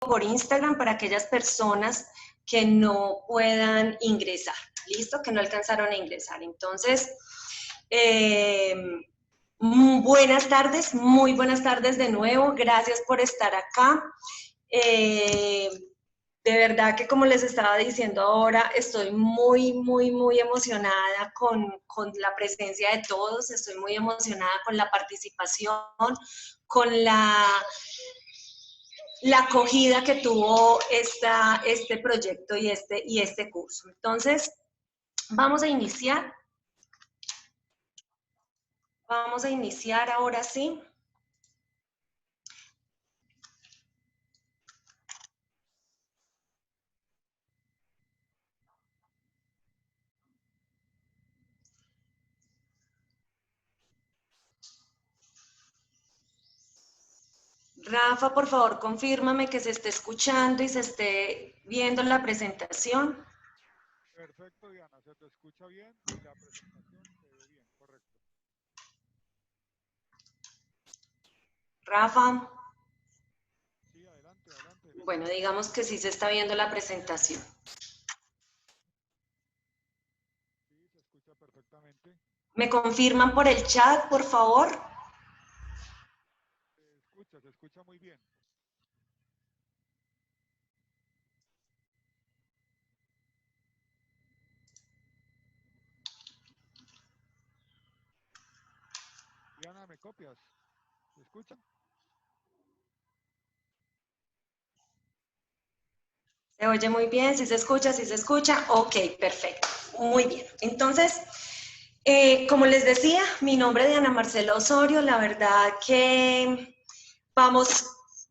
por Instagram para aquellas personas que no puedan ingresar, ¿listo? Que no alcanzaron a ingresar. Entonces, buenas tardes, muy buenas tardes de nuevo. Gracias por estar acá. De verdad que como les estaba diciendo ahora, estoy muy emocionada con la presencia de todos, estoy muy emocionada con la participación, con la acogida que tuvo este proyecto y este curso. Entonces, vamos a iniciar. Vamos a iniciar ahora sí. Rafa, por favor, confírmame que se esté escuchando y se esté viendo la presentación. Perfecto, Diana, se te escucha bien y la presentación se ve bien, correcto. Rafa. Sí, adelante. Bueno, digamos que sí se está viendo la presentación. Sí, se escucha perfectamente. ¿Me confirman por el chat, por favor? Se escucha muy bien. Diana, ¿me copias? ¿Se escucha? ¿Se oye muy bien? ¿Sí se escucha? ¿Sí se escucha? Ok, perfecto. Muy bien. Entonces, como les decía, mi nombre es Diana Marcela Osorio. La verdad que vamos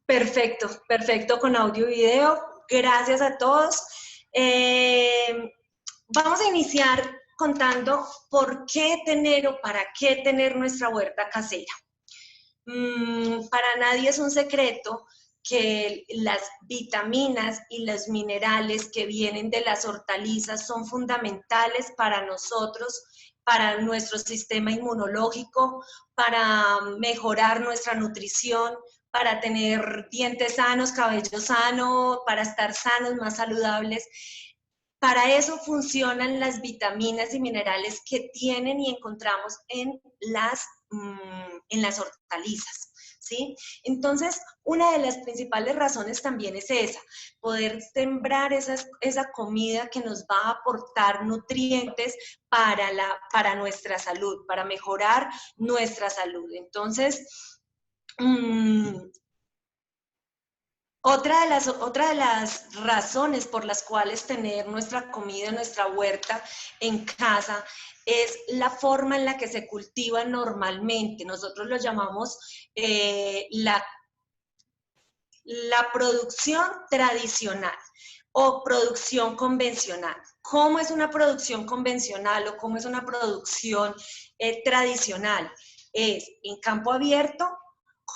perfecto con audio y video. Gracias a todos. Vamos a iniciar contando por qué tener o para qué tener nuestra huerta casera. Para nadie es un secreto que las vitaminas y los minerales que vienen de las hortalizas son fundamentales para nosotros, para nuestro sistema inmunológico, para mejorar nuestra nutrición, para tener dientes sanos, cabello sano, para estar sanos, más saludables. Para eso funcionan las vitaminas y minerales que tienen y encontramos en las hortalizas, ¿sí? Entonces, una de las principales razones también es esa, poder sembrar esa comida que nos va a aportar nutrientes para nuestra salud, para mejorar nuestra salud. Entonces, otra de las razones por las cuales tener nuestra comida, nuestra huerta en casa es la forma en la que se cultiva normalmente. Nosotros lo llamamos la producción tradicional o producción convencional. ¿Cómo es una producción convencional o cómo es una producción tradicional? Es en campo abierto,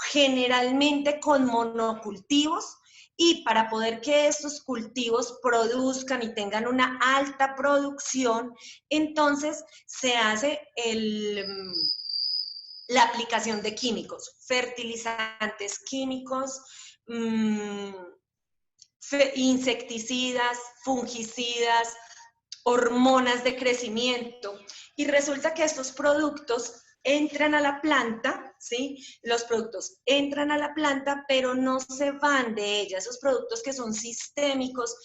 generalmente con monocultivos, y para poder que estos cultivos produzcan y tengan una alta producción, entonces se hace la aplicación de químicos, fertilizantes químicos, insecticidas, fungicidas, hormonas de crecimiento. Y resulta que estos productos entran a la planta, ¿sí? Los productos entran a la planta, pero no se van de ella. Esos productos que son sistémicos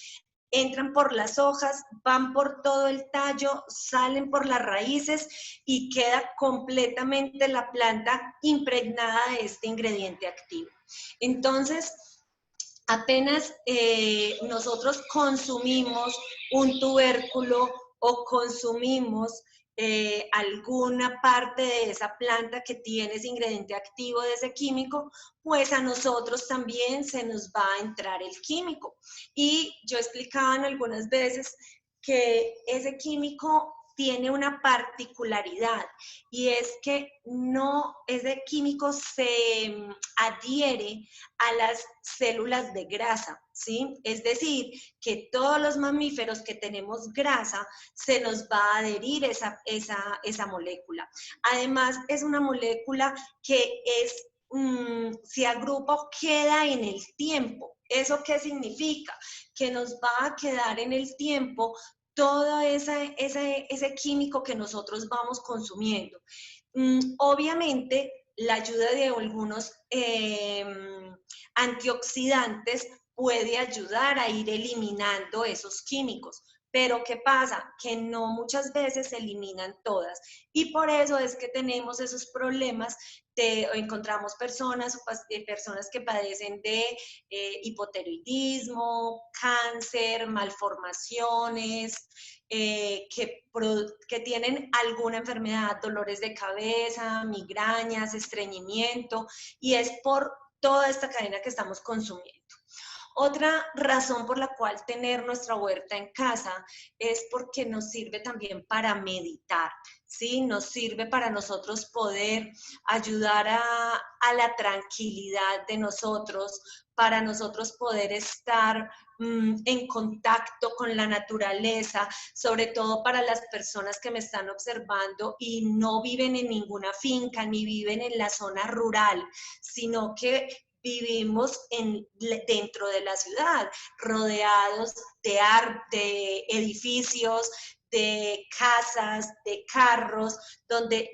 entran por las hojas, van por todo el tallo, salen por las raíces y queda completamente la planta impregnada de este ingrediente activo. Entonces, apenas nosotros consumimos un tubérculo o consumimos alguna parte de esa planta que tiene ese ingrediente activo de ese químico, pues a nosotros también se nos va a entrar el químico. Y yo explicaba en algunas veces que ese químico tiene una particularidad, y es que ese químico se adhiere a las células de grasa, ¿sí? Es decir, que todos los mamíferos que tenemos grasa se nos va a adherir esa molécula. Además, es una molécula que es se agrupa o queda en el tiempo. ¿Eso qué significa? Que nos va a quedar en el tiempo todo ese químico que nosotros vamos consumiendo. Obviamente, la ayuda de algunos antioxidantes puede ayudar a ir eliminando esos químicos. Pero ¿qué pasa? Que no muchas veces se eliminan todas. Y por eso es que tenemos esos problemas. Encontramos personas que padecen de hipotiroidismo, cáncer, malformaciones, que tienen alguna enfermedad, dolores de cabeza, migrañas, estreñimiento, y es por toda esta cadena que estamos consumiendo. Otra razón por la cual tener nuestra huerta en casa es porque nos sirve también para meditar, ¿sí? Nos sirve para nosotros poder ayudar a la tranquilidad de nosotros, para nosotros poder estar en contacto con la naturaleza, sobre todo para las personas que me están observando y no viven en ninguna finca ni viven en la zona rural, sino que vivimos dentro de la ciudad, rodeados de edificios, de casas, de carros, donde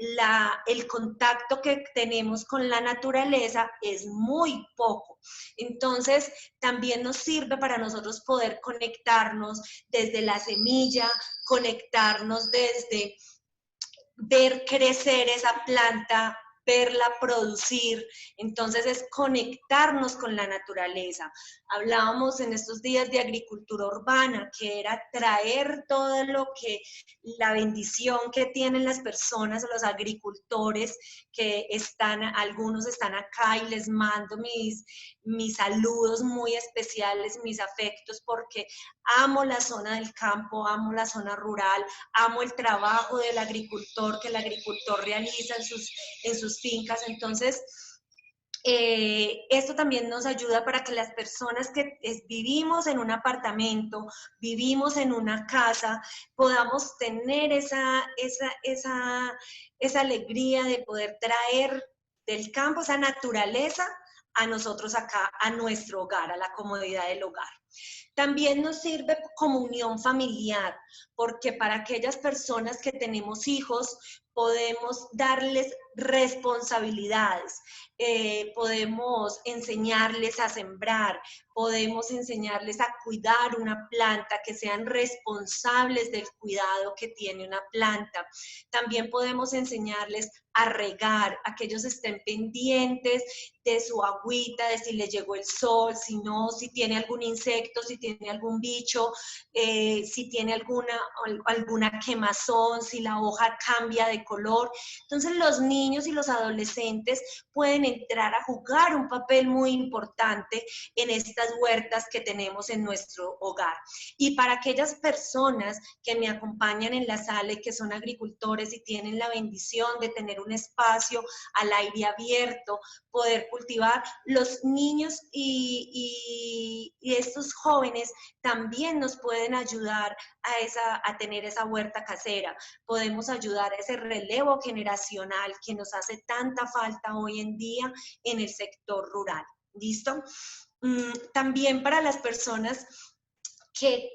el contacto que tenemos con la naturaleza es muy poco. Entonces, también nos sirve para nosotros poder conectarnos desde la semilla, conectarnos desde ver crecer esa planta, verla producir. Entonces es conectarnos con la naturaleza. Hablábamos en estos días de agricultura urbana, que era traer todo lo que, la bendición que tienen las personas, los agricultores que están, algunos están acá y les mando mis saludos muy especiales, mis afectos, porque amo la zona del campo, amo la zona rural, amo el trabajo del agricultor que el agricultor realiza en sus fincas. Entonces, esto también nos ayuda para que las personas que vivimos en un apartamento, vivimos en una casa, podamos tener esa alegría de poder traer del campo esa naturaleza a nosotros acá, a nuestro hogar, a la comodidad del hogar. También nos sirve como unión familiar, porque para aquellas personas que tenemos hijos, podemos darles responsabilidades, podemos enseñarles a sembrar, podemos enseñarles a cuidar una planta, que sean responsables del cuidado que tiene una planta. También podemos enseñarles a regar, a que ellos estén pendientes de su agüita, de si le llegó el sol, si no, si tiene algún insecto, si tiene algún bicho, si tiene alguna quemazón, si la hoja cambia de color. Entonces los niños y los adolescentes pueden entrar a jugar un papel muy importante en estas huertas que tenemos en nuestro hogar. Y para aquellas personas que me acompañan en la sala y que son agricultores y tienen la bendición de tener un espacio al aire abierto, poder cultivar, los niños y estos jóvenes también nos pueden ayudar a tener esa huerta casera. Podemos ayudar a ese relevo generacional que nos hace tanta falta hoy en día en el sector rural. ¿Listo? También para las personas que,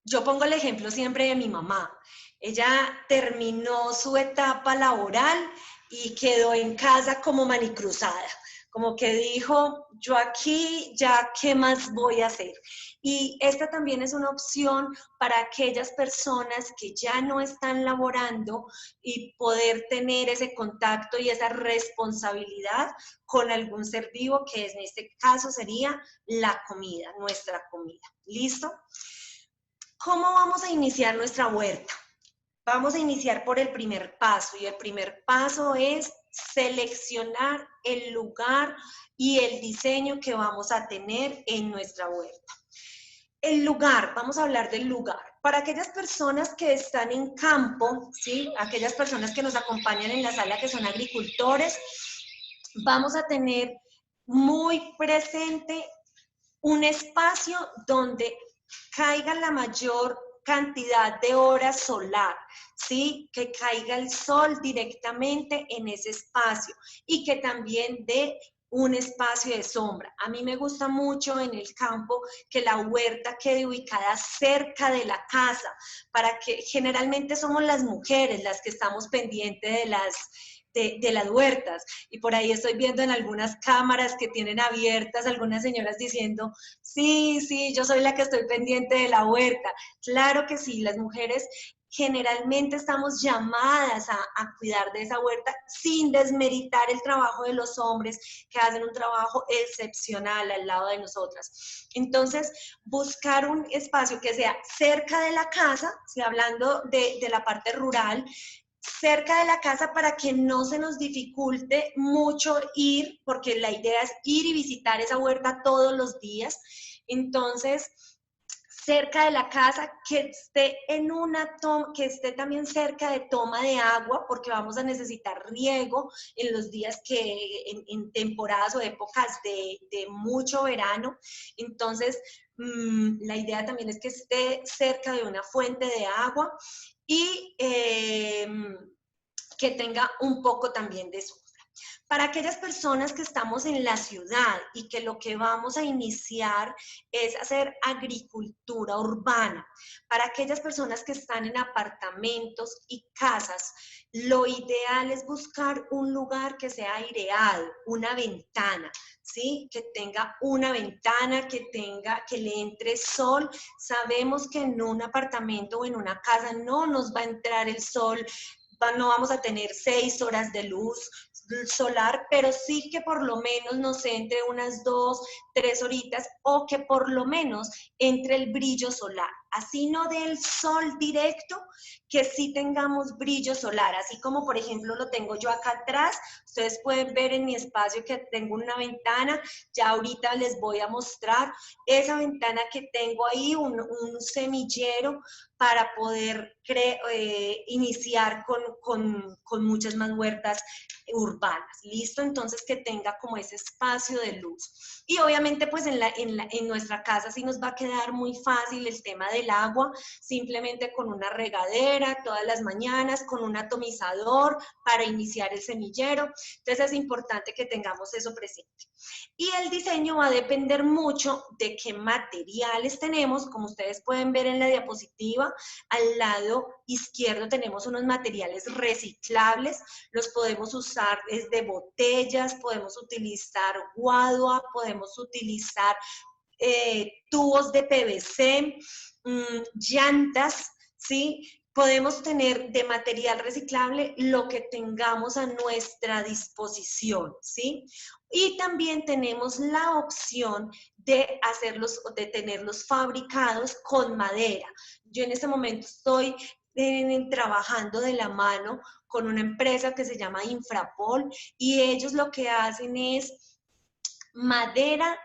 yo pongo el ejemplo siempre de mi mamá. Ella terminó su etapa laboral y quedó en casa como manicruzada, como que dijo, yo aquí ya, ¿qué más voy a hacer? Y esta también es una opción para aquellas personas que ya no están laborando y poder tener ese contacto y esa responsabilidad con algún ser vivo, que en este caso sería la comida, nuestra comida. ¿Listo? ¿Cómo vamos a iniciar nuestra huerta? Vamos a iniciar por el primer paso, y el primer paso es seleccionar el lugar y el diseño que vamos a tener en nuestra huerta. El lugar, vamos a hablar del lugar. Para aquellas personas que están en campo, ¿sí? Aquellas personas que nos acompañan en la sala que son agricultores, vamos a tener muy presente un espacio donde caiga la mayor cantidad de horas solar, ¿sí? Que caiga el sol directamente en ese espacio y que también dé un espacio de sombra. A mí me gusta mucho en el campo que la huerta quede ubicada cerca de la casa, para que generalmente somos las mujeres las que estamos pendientes de las huertas. Y por ahí estoy viendo en algunas cámaras que tienen abiertas algunas señoras diciendo, sí, sí, yo soy la que estoy pendiente de la huerta. Claro que sí, las mujeres generalmente estamos llamadas a cuidar de esa huerta sin desmeritar el trabajo de los hombres que hacen un trabajo excepcional al lado de nosotras. Entonces, buscar un espacio que sea cerca de la casa, si hablando de la parte rural, cerca de la casa para que no se nos dificulte mucho ir, porque la idea es ir y visitar esa huerta todos los días. Entonces, cerca de la casa, que esté en una toma, que esté también cerca de toma de agua, porque vamos a necesitar riego en los días en temporadas o épocas de mucho verano. Entonces, la idea también es que esté cerca de una fuente de agua y que tenga un poco también de sombra. Para aquellas personas que estamos en la ciudad y que lo que vamos a iniciar es hacer agricultura urbana, para aquellas personas que están en apartamentos y casas, lo ideal es buscar un lugar que sea aireado, una ventana, ¿sí? Que tenga una ventana, que le entre sol. Sabemos que en un apartamento o en una casa no nos va a entrar el sol, no vamos a tener 6 horas de luz solar, pero sí que por lo menos nos entre unas 2, 3 horitas, o que por lo menos entre el brillo solar. Así no del sol directo, que sí tengamos brillo solar, así como por ejemplo lo tengo yo acá atrás. Ustedes pueden ver en mi espacio que tengo una ventana, ya ahorita les voy a mostrar esa ventana que tengo ahí, un semillero para poder iniciar con muchas más huertas urbanas, ¿listo? Entonces que tenga como ese espacio de luz. Y obviamente pues en nuestra casa sí nos va a quedar muy fácil el tema del agua, simplemente con una regadera todas las mañanas, con un atomizador para iniciar el semillero. Entonces es importante que tengamos eso presente. Y el diseño va a depender mucho de qué materiales tenemos. Como ustedes pueden ver en la diapositiva, al lado izquierdo tenemos unos materiales reciclables. Los podemos usar desde botellas, podemos utilizar guadua, podemos utilizar tubos de PVC, llantas, ¿sí? Podemos tener de material reciclable lo que tengamos a nuestra disposición, ¿sí? Y también tenemos la opción de tenerlos fabricados con madera. Yo en este momento estoy trabajando de la mano con una empresa que se llama Infrapol, y ellos lo que hacen es madera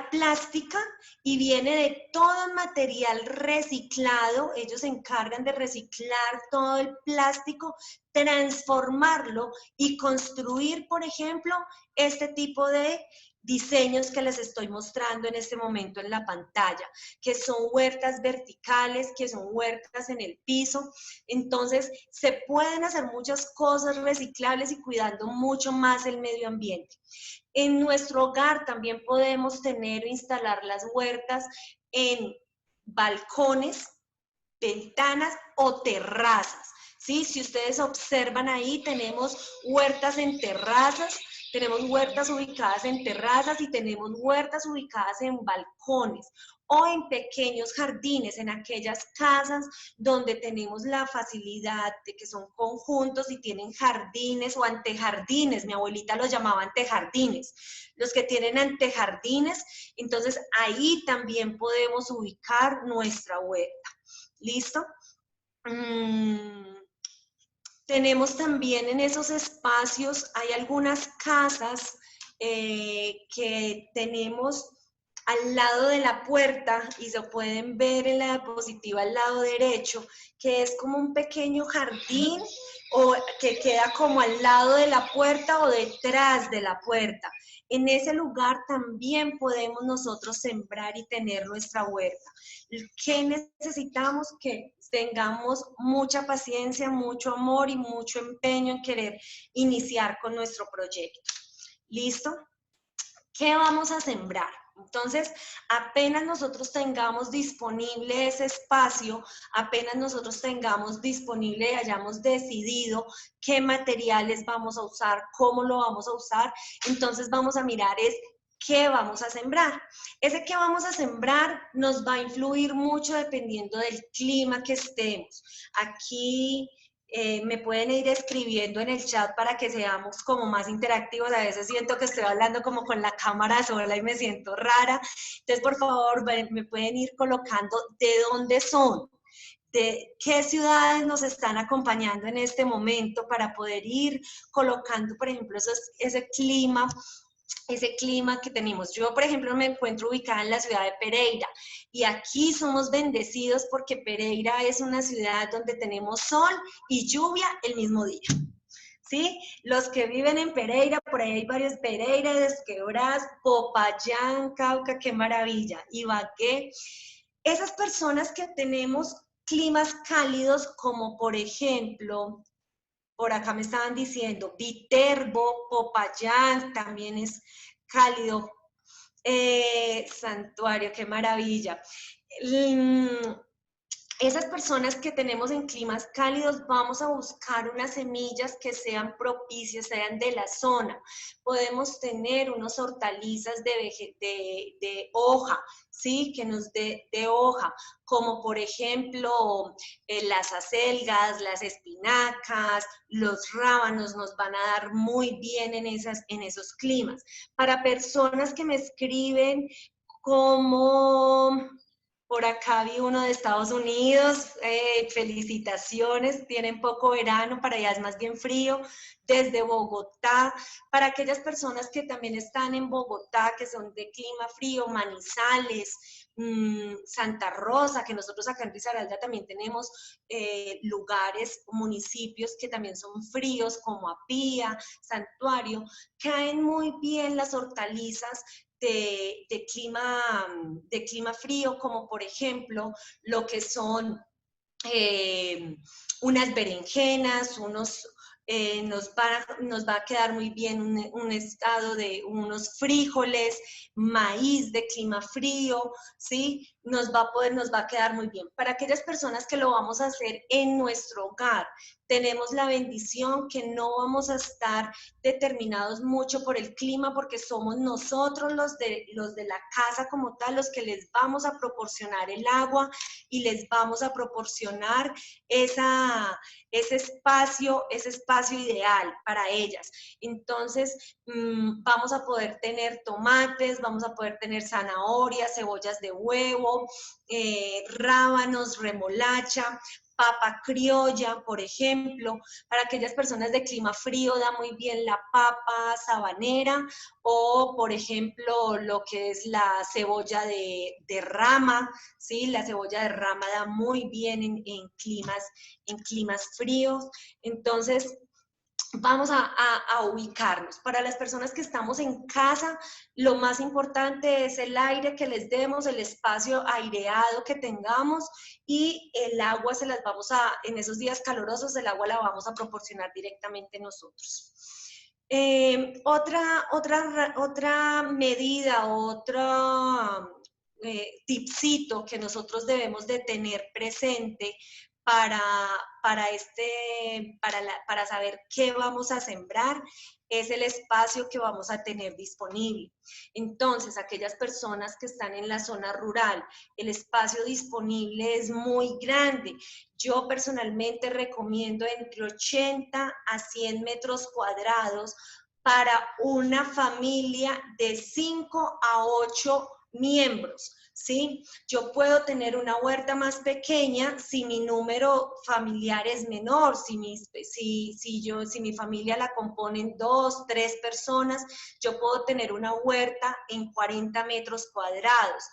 plástica, y viene de todo material reciclado. Ellos se encargan de reciclar todo el plástico, transformarlo y construir, por ejemplo, este tipo de diseños que les estoy mostrando en este momento en la pantalla, que son huertas verticales, que son huertas en el piso. Entonces, se pueden hacer muchas cosas reciclables y cuidando mucho más el medio ambiente. En nuestro hogar también podemos tener o instalar las huertas en balcones, ventanas o terrazas, ¿sí? Si ustedes observan ahí, tenemos huertas en terrazas, tenemos huertas ubicadas en terrazas y tenemos huertas ubicadas en balcones o en pequeños jardines, en aquellas casas donde tenemos la facilidad de que son conjuntos y tienen jardines o antejardines. Mi abuelita los llamaba antejardines. Los que tienen antejardines, entonces ahí también podemos ubicar nuestra huerta. ¿Listo? Tenemos también en esos espacios, hay algunas casas que tenemos al lado de la puerta, y se pueden ver en la diapositiva al lado derecho, que es como un pequeño jardín o que queda como al lado de la puerta o detrás de la puerta. En ese lugar también podemos nosotros sembrar y tener nuestra huerta. ¿Qué necesitamos? Que tengamos mucha paciencia, mucho amor y mucho empeño en querer iniciar con nuestro proyecto. ¿Listo? ¿Qué vamos a sembrar? Entonces, apenas nosotros tengamos disponible ese espacio, apenas nosotros tengamos disponible y hayamos decidido qué materiales vamos a usar, cómo lo vamos a usar, entonces vamos a mirar qué vamos a sembrar. Ese que vamos a sembrar nos va a influir mucho dependiendo del clima que estemos. Aquí me pueden ir escribiendo en el chat para que seamos como más interactivos. A veces siento que estoy hablando como con la cámara sola y me siento rara. Entonces, por favor, me pueden ir colocando de dónde son, de qué ciudades nos están acompañando en este momento para poder ir colocando, por ejemplo, ese clima que tenemos. Yo, por ejemplo, me encuentro ubicada en la ciudad de Pereira y aquí somos bendecidos porque Pereira es una ciudad donde tenemos sol y lluvia el mismo día. ¿Sí? Los que viven en Pereira, por ahí hay varios Pereiras, Quebras, Popayán, Cauca, qué maravilla, Ibagué. Esas personas que tenemos climas cálidos como por ejemplo, por acá me estaban diciendo, Viterbo, Popayán, también es cálido. Santuario, qué maravilla. Esas personas que tenemos en climas cálidos, vamos a buscar unas semillas que sean propicias, sean de la zona. Podemos tener unas hortalizas de hoja, ¿sí? Que nos dé de hoja, como por ejemplo las acelgas, las espinacas, los rábanos nos van a dar muy bien en esos climas. Para personas que me escriben como... Por acá vi uno de Estados Unidos, felicitaciones, tienen poco verano, para allá es más bien frío, desde Bogotá, para aquellas personas que también están en Bogotá, que son de clima frío, Manizales, Santa Rosa, que nosotros acá en Risaralda también tenemos lugares, municipios que también son fríos, como Apía, Santuario, caen muy bien las hortalizas de clima frío, como por ejemplo lo que son unas berenjenas, nos va a quedar muy bien un estado de unos frijoles, maíz de clima frío, ¿sí? Nos va a quedar muy bien. Para aquellas personas que lo vamos a hacer en nuestro hogar, tenemos la bendición que no vamos a estar determinados mucho por el clima porque somos nosotros los de la casa como tal, los que les vamos a proporcionar el agua y les vamos a proporcionar ese espacio ideal para ellas. Entonces, vamos a poder tener tomates, vamos a poder tener zanahorias, cebollas de huevo, rábanos, remolacha, papa criolla, por ejemplo. Para aquellas personas de clima frío da muy bien la papa sabanera o, por ejemplo, lo que es la cebolla de rama, ¿sí? La cebolla de rama da muy bien en climas fríos. Entonces, vamos a ubicarnos. Para las personas que estamos en casa, lo más importante es el aire que les demos, el espacio aireado que tengamos y el agua en esos días calurosos, el agua la vamos a proporcionar directamente nosotros. Otra medida, tipcito que nosotros debemos de tener presente para saber qué vamos a sembrar es el espacio que vamos a tener disponible. Entonces, aquellas personas que están en la zona rural, el espacio disponible es muy grande. Yo personalmente recomiendo entre 80 a 100 metros cuadrados para una familia de 5 a 8 miembros, ¿sí? Yo puedo tener una huerta más pequeña si mi número familiar es menor, si mi familia la componen 2, 3 personas, yo puedo tener una huerta en 40 metros cuadrados.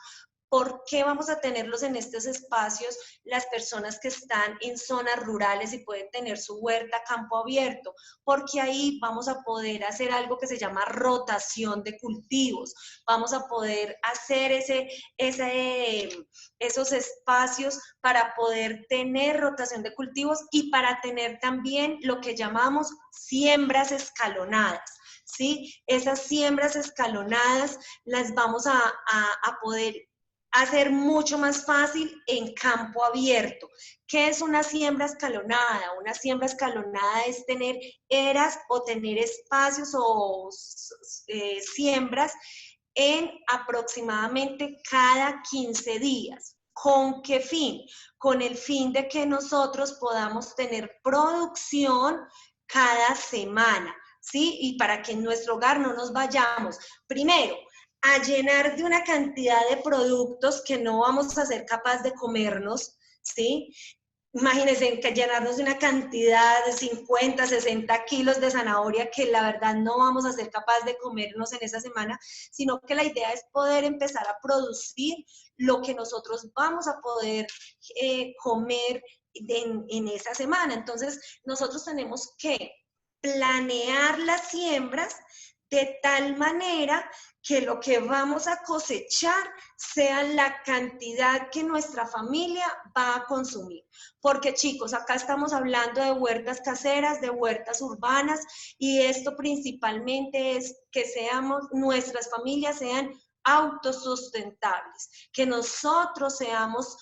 ¿Por qué vamos a tenerlos en estos espacios las personas que están en zonas rurales y pueden tener su huerta a campo abierto? Porque ahí vamos a poder hacer algo que se llama rotación de cultivos. Vamos a poder hacer esos espacios para poder tener rotación de cultivos y para tener también lo que llamamos siembras escalonadas. ¿Sí? Esas siembras escalonadas las vamos a poder hacer mucho más fácil en campo abierto. ¿Qué es una siembra escalonada? Una siembra escalonada es tener eras o tener espacios o siembras en aproximadamente cada 15 días. ¿Con qué fin? Con el fin de que nosotros podamos tener producción cada semana, ¿sí? Y para que en nuestro hogar no nos vayamos, primero, a llenar de una cantidad de productos que no vamos a ser capaces de comernos, ¿sí? Imagínense que llenarnos de una cantidad de 50, 60 kilos de zanahoria que la verdad no vamos a ser capaces de comernos en esa semana, sino que la idea es poder empezar a producir lo que nosotros vamos a poder comer en esa semana. Entonces, nosotros tenemos que planear las siembras de tal manera que lo que vamos a cosechar sea la cantidad que nuestra familia va a consumir. Porque chicos, acá estamos hablando de huertas caseras, de huertas urbanas, y esto principalmente es que nuestras familias sean autosustentables, que nosotros seamos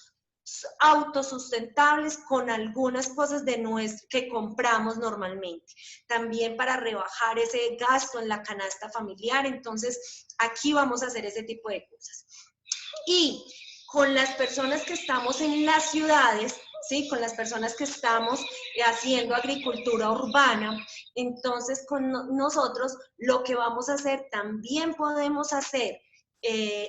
autosustentables con algunas cosas que compramos normalmente. También para rebajar ese gasto en la canasta familiar. Entonces, aquí vamos a hacer ese tipo de cosas. Y con las personas que estamos en las ciudades, ¿sí? Con las personas que estamos haciendo agricultura urbana, entonces con nosotros lo que vamos a hacer, también podemos hacer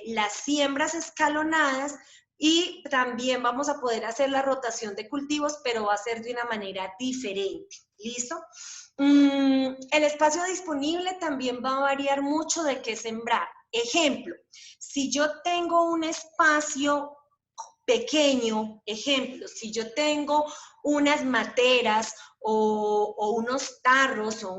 las siembras escalonadas, y también vamos a poder hacer la rotación de cultivos, pero va a ser de una manera diferente. ¿Listo? El espacio disponible también va a variar mucho de qué sembrar. Ejemplo, si yo tengo un espacio pequeño, ejemplo, si yo tengo unas materas o unos tarros o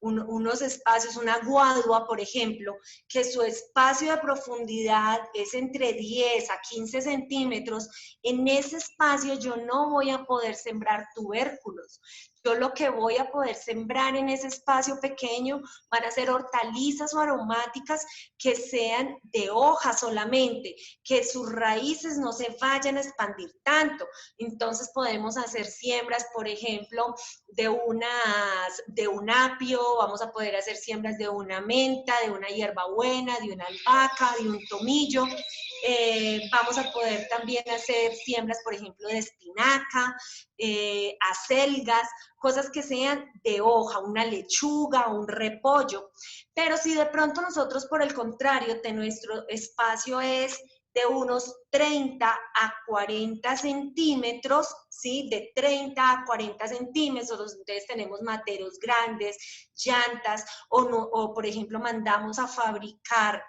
unos espacios, una guadua, por ejemplo, que su espacio de profundidad es entre 10 a 15 centímetros, en ese espacio yo no voy a poder sembrar tubérculos. Yo lo que voy a poder sembrar en ese espacio pequeño van a ser hortalizas o aromáticas que sean de hojas solamente, que sus raíces no se vayan a expandir tanto. Entonces podemos hacer siembras, por ejemplo, de un apio, vamos a poder hacer siembras de una menta, de una hierbabuena, de una albahaca, de un tomillo. Vamos a poder también hacer siembras, por ejemplo, de espinaca, acelgas, cosas que sean de hoja, una lechuga, un repollo. Pero si de pronto nosotros, por el contrario, nuestro espacio es de unos 30 a 40 centímetros, ¿sí? De 30 a 40 centímetros, entonces tenemos materos grandes, llantas, o por ejemplo mandamos a fabricar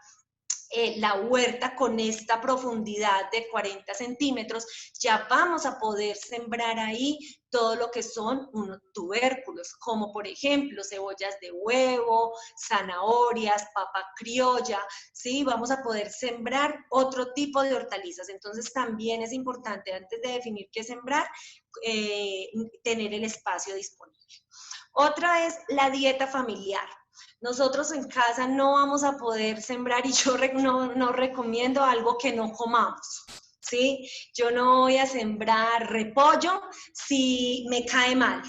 la huerta con esta profundidad de 40 centímetros, ya vamos a poder sembrar ahí todo lo que son unos tubérculos, como por ejemplo cebollas de huevo, zanahorias, papa criolla, ¿sí? Vamos a poder sembrar otro tipo de hortalizas. Entonces también es importante, antes de definir qué sembrar, tener el espacio disponible. Otra es la dieta familiar. Nosotros en casa no vamos a poder sembrar, y yo no recomiendo algo que no comamos, ¿sí? Yo no voy a sembrar repollo si me cae mal,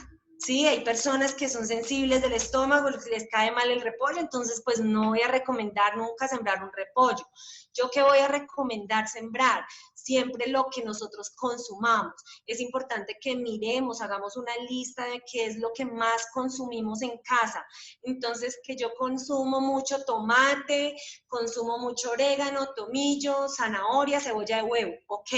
Sí, hay personas que son sensibles del estómago, les cae mal el repollo, entonces pues no voy a recomendar nunca sembrar un repollo. ¿Yo qué voy a recomendar sembrar? Siempre lo que nosotros consumamos. Es importante que miremos, hagamos una lista de qué es lo que más consumimos en casa. Entonces, que yo consumo mucho tomate, consumo mucho orégano, tomillo, zanahoria, cebolla de huevo. Ok,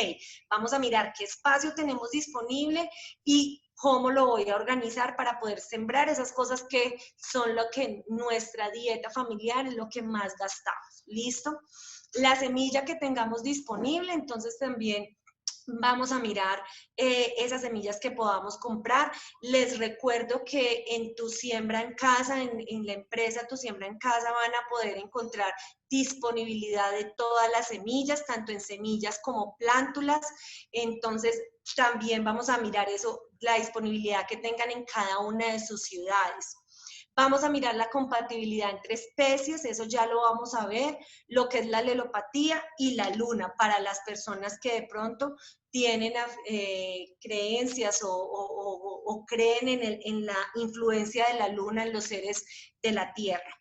vamos a mirar qué espacio tenemos disponible y cómo lo voy a organizar para poder sembrar esas cosas que son lo que nuestra dieta familiar es lo que más gastamos. ¿Listo? La semilla que tengamos disponible, entonces también vamos a mirar esas semillas que podamos comprar. Les recuerdo que en Tu Siembra en Casa, en la empresa Tu Siembra en Casa, van a poder encontrar disponibilidad de todas las semillas, tanto en semillas como plántulas. Entonces, también vamos a mirar eso, la disponibilidad que tengan en cada una de sus ciudades. Vamos a mirar la compatibilidad entre especies, eso ya lo vamos a ver, lo que es la alelopatía y la luna, para las personas que de pronto tienen creencias o creen en la influencia de la luna en los seres de la Tierra.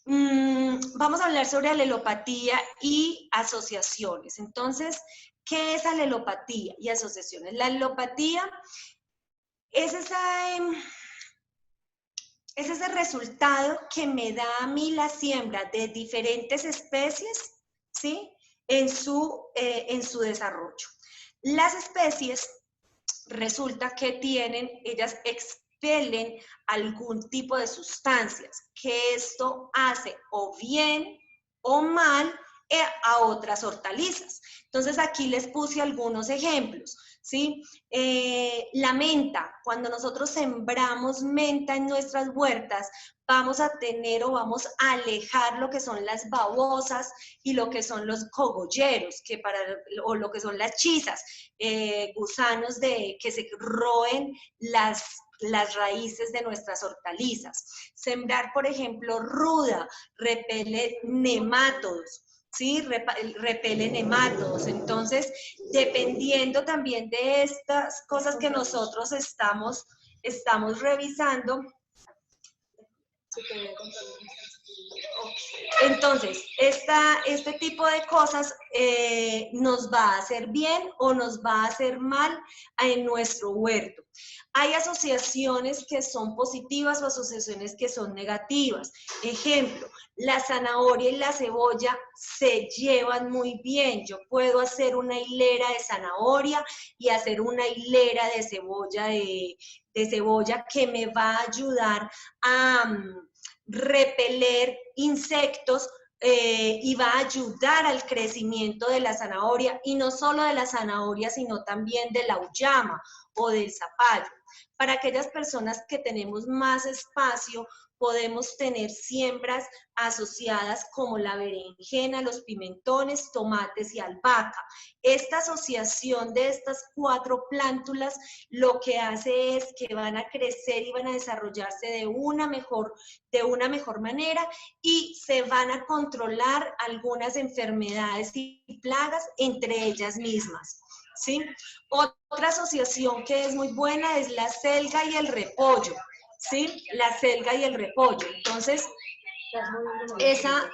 Vamos a hablar sobre alelopatía y asociaciones. Entonces, ¿qué es alelopatía y asociaciones? La alelopatía es ese resultado que me da a mí la siembra de diferentes especies, ¿sí? En su desarrollo. Las especies resulta que ellas expelen algún tipo de sustancias, que esto hace o bien o mal a otras hortalizas. Entonces aquí les puse algunos ejemplos, ¿sí? La menta, cuando nosotros sembramos menta en nuestras huertas, vamos a tener o vamos a alejar lo que son las babosas y lo que son los cogolleros, o lo que son las chisas, gusanos que se roen las raíces de nuestras hortalizas. Sembrar, por ejemplo, ruda, repele nemátodos. ¿Sí? Repele nemátodos. Entonces, dependiendo también de estas cosas que nosotros estamos revisando, entonces, este tipo de cosas nos va a hacer bien o nos va a hacer mal en nuestro huerto. Hay asociaciones que son positivas o asociaciones que son negativas. Ejemplo, la zanahoria y la cebolla se llevan muy bien. Yo puedo hacer una hilera de zanahoria y hacer una hilera de cebolla que me va a ayudar a repeler insectos y va a ayudar al crecimiento de la zanahoria, y no solo de la zanahoria, sino también de la uyama o del zapallo. Para aquellas personas que tenemos más espacio, podemos tener siembras asociadas como la berenjena, los pimentones, tomates y albahaca. Esta asociación de estas 4 plántulas lo que hace es que van a crecer y van a desarrollarse de una mejor manera, y se van a controlar algunas enfermedades y plagas entre ellas mismas, ¿sí? Otra asociación que es muy buena es la selga y el repollo, ¿sí? La selga y el repollo. Entonces, esa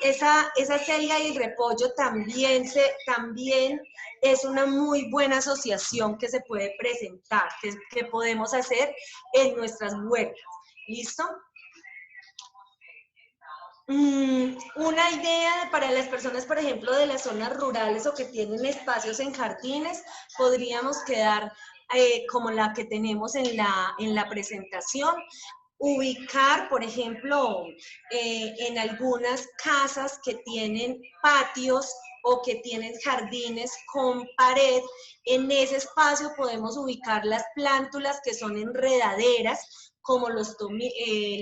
selga y el repollo también es una muy buena asociación que se puede presentar, que podemos hacer en nuestras huertas. ¿Listo? Una idea para las personas, por ejemplo, de las zonas rurales o que tienen espacios en jardines, podríamos quedar como la que tenemos en la presentación. Ubicar, por ejemplo, en algunas casas que tienen patios o que tienen jardines con pared, en ese espacio podemos ubicar las plántulas que son enredaderas, como la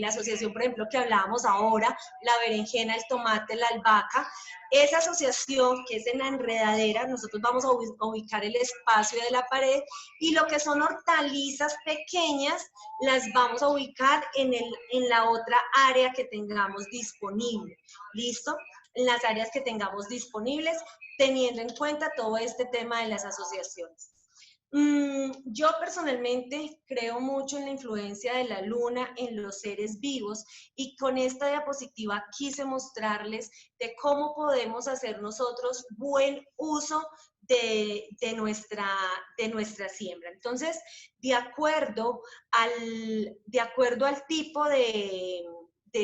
asociación, por ejemplo, que hablábamos ahora, la berenjena, el tomate, la albahaca. Esa asociación que es en la enredadera, nosotros vamos a ubicar el espacio de la pared, y lo que son hortalizas pequeñas las vamos a ubicar en la otra área que tengamos disponible. ¿Listo? En las áreas que tengamos disponibles, teniendo en cuenta todo este tema de las asociaciones. Yo personalmente creo mucho en la influencia de la luna en los seres vivos y con esta diapositiva quise mostrarles de cómo podemos hacer nosotros buen uso de nuestra siembra. Entonces, de acuerdo al tipo de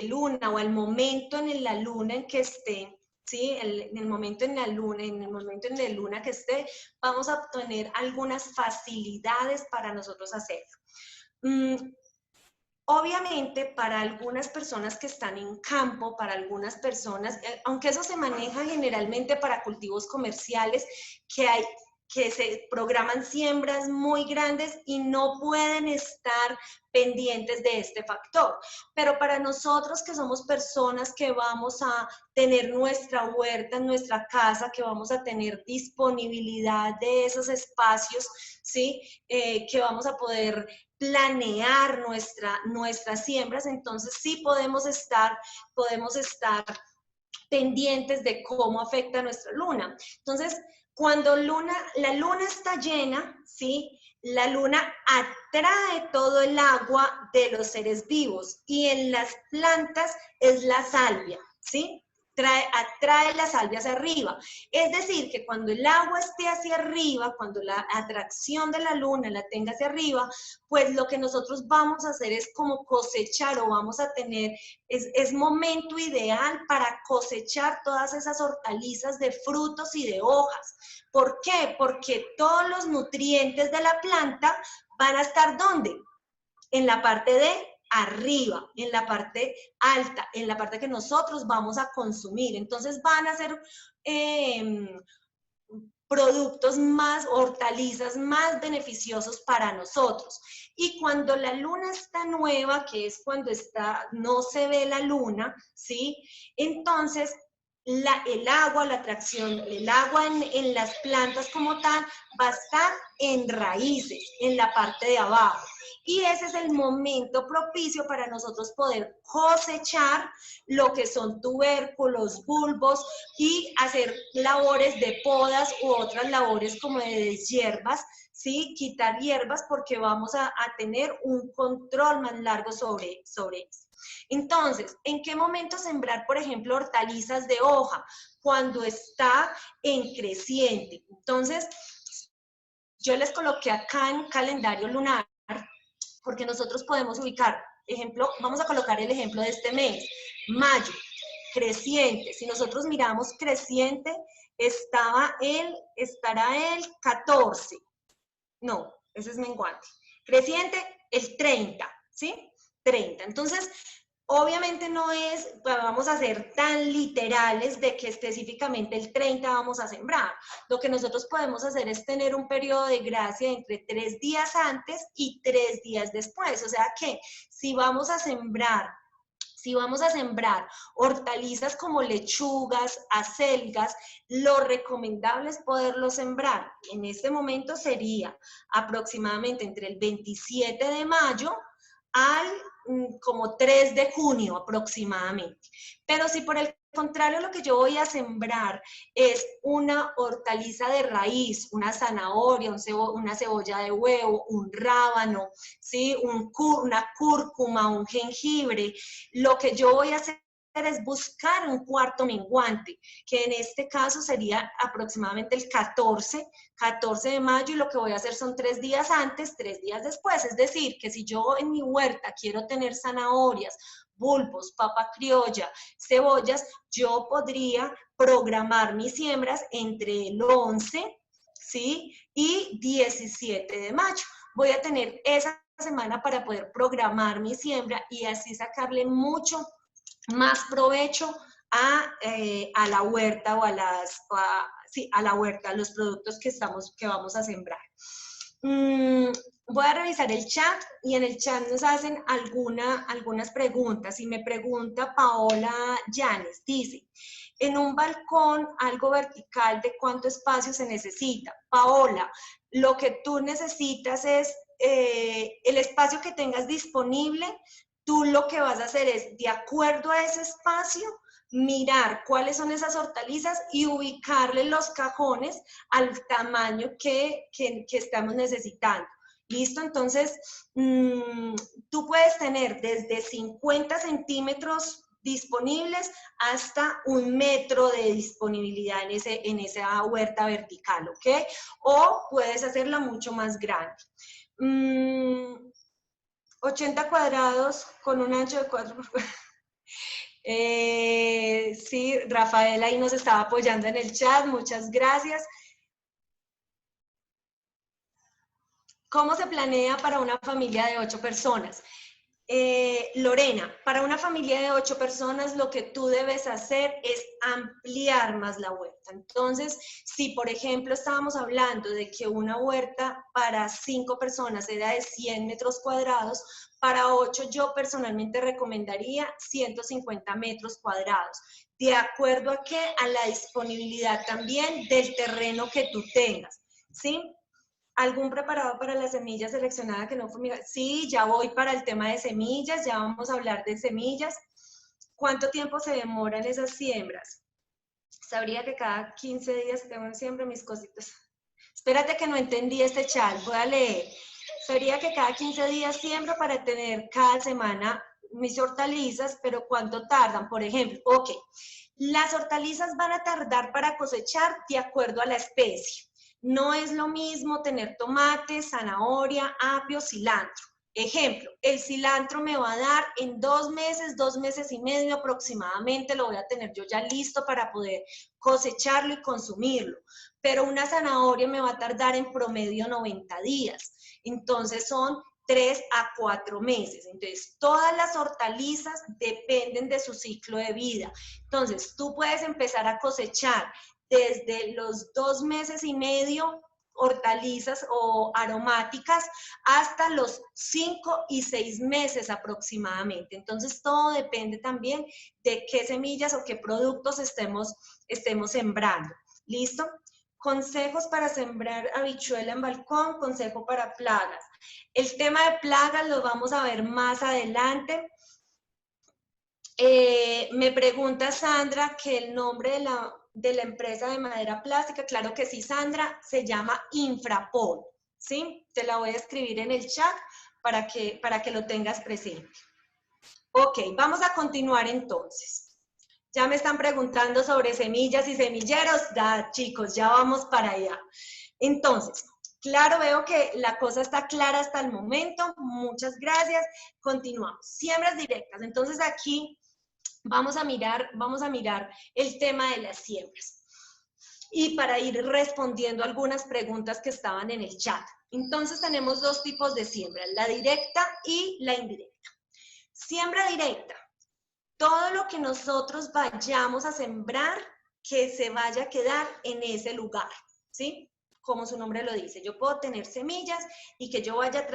luna o al momento en la luna en que esté, ¿sí? En el momento en el momento en la luna que esté, vamos a obtener algunas facilidades para nosotros hacerlo. Obviamente, para algunas personas que están en campo, para algunas personas, aunque eso se maneja generalmente para cultivos comerciales, que se programan siembras muy grandes y no pueden estar pendientes de este factor. Pero para nosotros que somos personas que vamos a tener nuestra huerta en nuestra casa, que vamos a tener disponibilidad de esos espacios, ¿sí? Que vamos a poder planear nuestras siembras, entonces sí podemos estar pendientes de cómo afecta nuestra luna. Entonces, cuando la luna está llena, ¿sí? La luna atrae todo el agua de los seres vivos y en las plantas es la salvia, ¿sí? Atrae la salvia hacia arriba. Es decir, que cuando el agua esté hacia arriba, cuando la atracción de la luna la tenga hacia arriba, pues lo que nosotros vamos a hacer es como cosechar o vamos a tener, es momento ideal para cosechar todas esas hortalizas de frutos y de hojas. ¿Por qué? Porque todos los nutrientes de la planta van a estar ¿dónde? En la parte de arriba, en la parte alta, en la parte que nosotros vamos a consumir. Entonces van a ser productos más, hortalizas más beneficiosos para nosotros. Y cuando la luna está nueva, que es cuando no se ve la luna, ¿sí? Entonces el agua, la atracción, el agua en las plantas como tal va a estar en raíces, en la parte de abajo. Y ese es el momento propicio para nosotros poder cosechar lo que son tubérculos, bulbos y hacer labores de podas u otras labores como de deshierbas, ¿sí? Quitar hierbas porque vamos a tener un control más largo sobre eso. Entonces, ¿en qué momento sembrar, por ejemplo, hortalizas de hoja? Cuando está en creciente. Entonces, yo les coloqué acá en calendario lunar porque nosotros podemos ubicar, ejemplo, vamos a colocar el ejemplo de este mes, mayo, creciente. Si nosotros miramos creciente, estará el 14. No, ese es menguante. Creciente, el 30, ¿sí? 30. Entonces, obviamente no vamos a ser tan literales de que específicamente el 30 vamos a sembrar. Lo que nosotros podemos hacer es tener un periodo de gracia entre 3 días antes y 3 días después. O sea que si vamos a sembrar hortalizas como lechugas, acelgas, lo recomendable es poderlo sembrar. En este momento sería aproximadamente entre el 27 de mayo al como 3 de junio aproximadamente. Pero si por el contrario lo que yo voy a sembrar es una hortaliza de raíz, una zanahoria, una cebolla de huevo, un rábano, ¿sí? Una cúrcuma, un jengibre, lo que yo voy a hacer es buscar un cuarto menguante, que en este caso sería aproximadamente el 14 de mayo, y lo que voy a hacer son 3 días antes, 3 días después. Es decir, que si yo en mi huerta quiero tener zanahorias, bulbos, papa criolla, cebollas, yo podría programar mis siembras entre el 11, ¿sí? y 17 de mayo. Voy a tener esa semana para poder programar mi siembra y así sacarle mucho más provecho a la huerta o a la huerta, a los productos que vamos a sembrar. Voy a revisar el chat y en el chat nos hacen algunas preguntas. Y me pregunta Paola Llanes, dice, en un balcón algo vertical, ¿de cuánto espacio se necesita? Paola, lo que tú necesitas es el espacio que tengas disponible. Tú lo que vas a hacer es, de acuerdo a ese espacio, mirar cuáles son esas hortalizas y ubicarle los cajones al tamaño que estamos necesitando. ¿Listo? Entonces, tú puedes tener desde 50 centímetros disponibles hasta 1 metro de disponibilidad en esa huerta vertical, ¿ok? O puedes hacerla mucho más grande. 80 cuadrados con un ancho de 4 por 4. Sí, Rafael ahí nos estaba apoyando en el chat, muchas gracias. ¿Cómo se planea para una familia de 8 personas? Lorena, para una familia de 8 personas lo que tú debes hacer es ampliar más la huerta. Entonces, si por ejemplo estábamos hablando de que una huerta para 5 personas era de 100 metros cuadrados, para 8 yo personalmente recomendaría 150 metros cuadrados, de acuerdo a qué, a la disponibilidad también del terreno que tú tengas, ¿sí? ¿Algún preparado para la semilla seleccionada que no fumiga? Sí, ya voy para el tema de semillas, ya vamos a hablar de semillas. ¿Cuánto tiempo se demoran esas siembras? Sabría que cada 15 días tengo en siembra mis cositas. Espérate que no entendí este chat, voy a leer. Sabría que cada 15 días siembro para tener cada semana mis hortalizas, pero ¿cuánto tardan? Por ejemplo, ok, las hortalizas van a tardar para cosechar de acuerdo a la especie. No es lo mismo tener tomate, zanahoria, apio, cilantro. Ejemplo, el cilantro me va a dar en 2 meses y medio aproximadamente, lo voy a tener yo ya listo para poder cosecharlo y consumirlo. Pero una zanahoria me va a tardar en promedio 90 días. Entonces son 3 a 4 meses. Entonces, todas las hortalizas dependen de su ciclo de vida. Entonces, tú puedes empezar a cosechar desde los 2 meses y medio hortalizas o aromáticas hasta los 5 y 6 meses aproximadamente. Entonces, todo depende también de qué semillas o qué productos estemos sembrando. ¿Listo? Consejos para sembrar habichuela en balcón, consejo para plagas. El tema de plagas lo vamos a ver más adelante. Me pregunta Sandra que el nombre de la empresa de madera plástica, claro que sí, Sandra, se llama Infrapol, ¿sí? Te la voy a escribir en el chat para que lo tengas presente. Ok, vamos a continuar entonces. Ya me están preguntando sobre semillas y semilleros. Ya, chicos, ya vamos para allá. Entonces, claro, veo que la cosa está clara hasta el momento. Muchas gracias. Continuamos. Siembras directas. Entonces, aquí vamos a mirar el tema de las siembras. Y para ir respondiendo algunas preguntas que estaban en el chat. Entonces, tenemos 2 tipos de siembra, la directa y la indirecta. Siembra directa. Todo lo que nosotros vayamos a sembrar, que se vaya a quedar en ese lugar, ¿sí? Como su nombre lo dice, yo puedo tener semillas y que yo vaya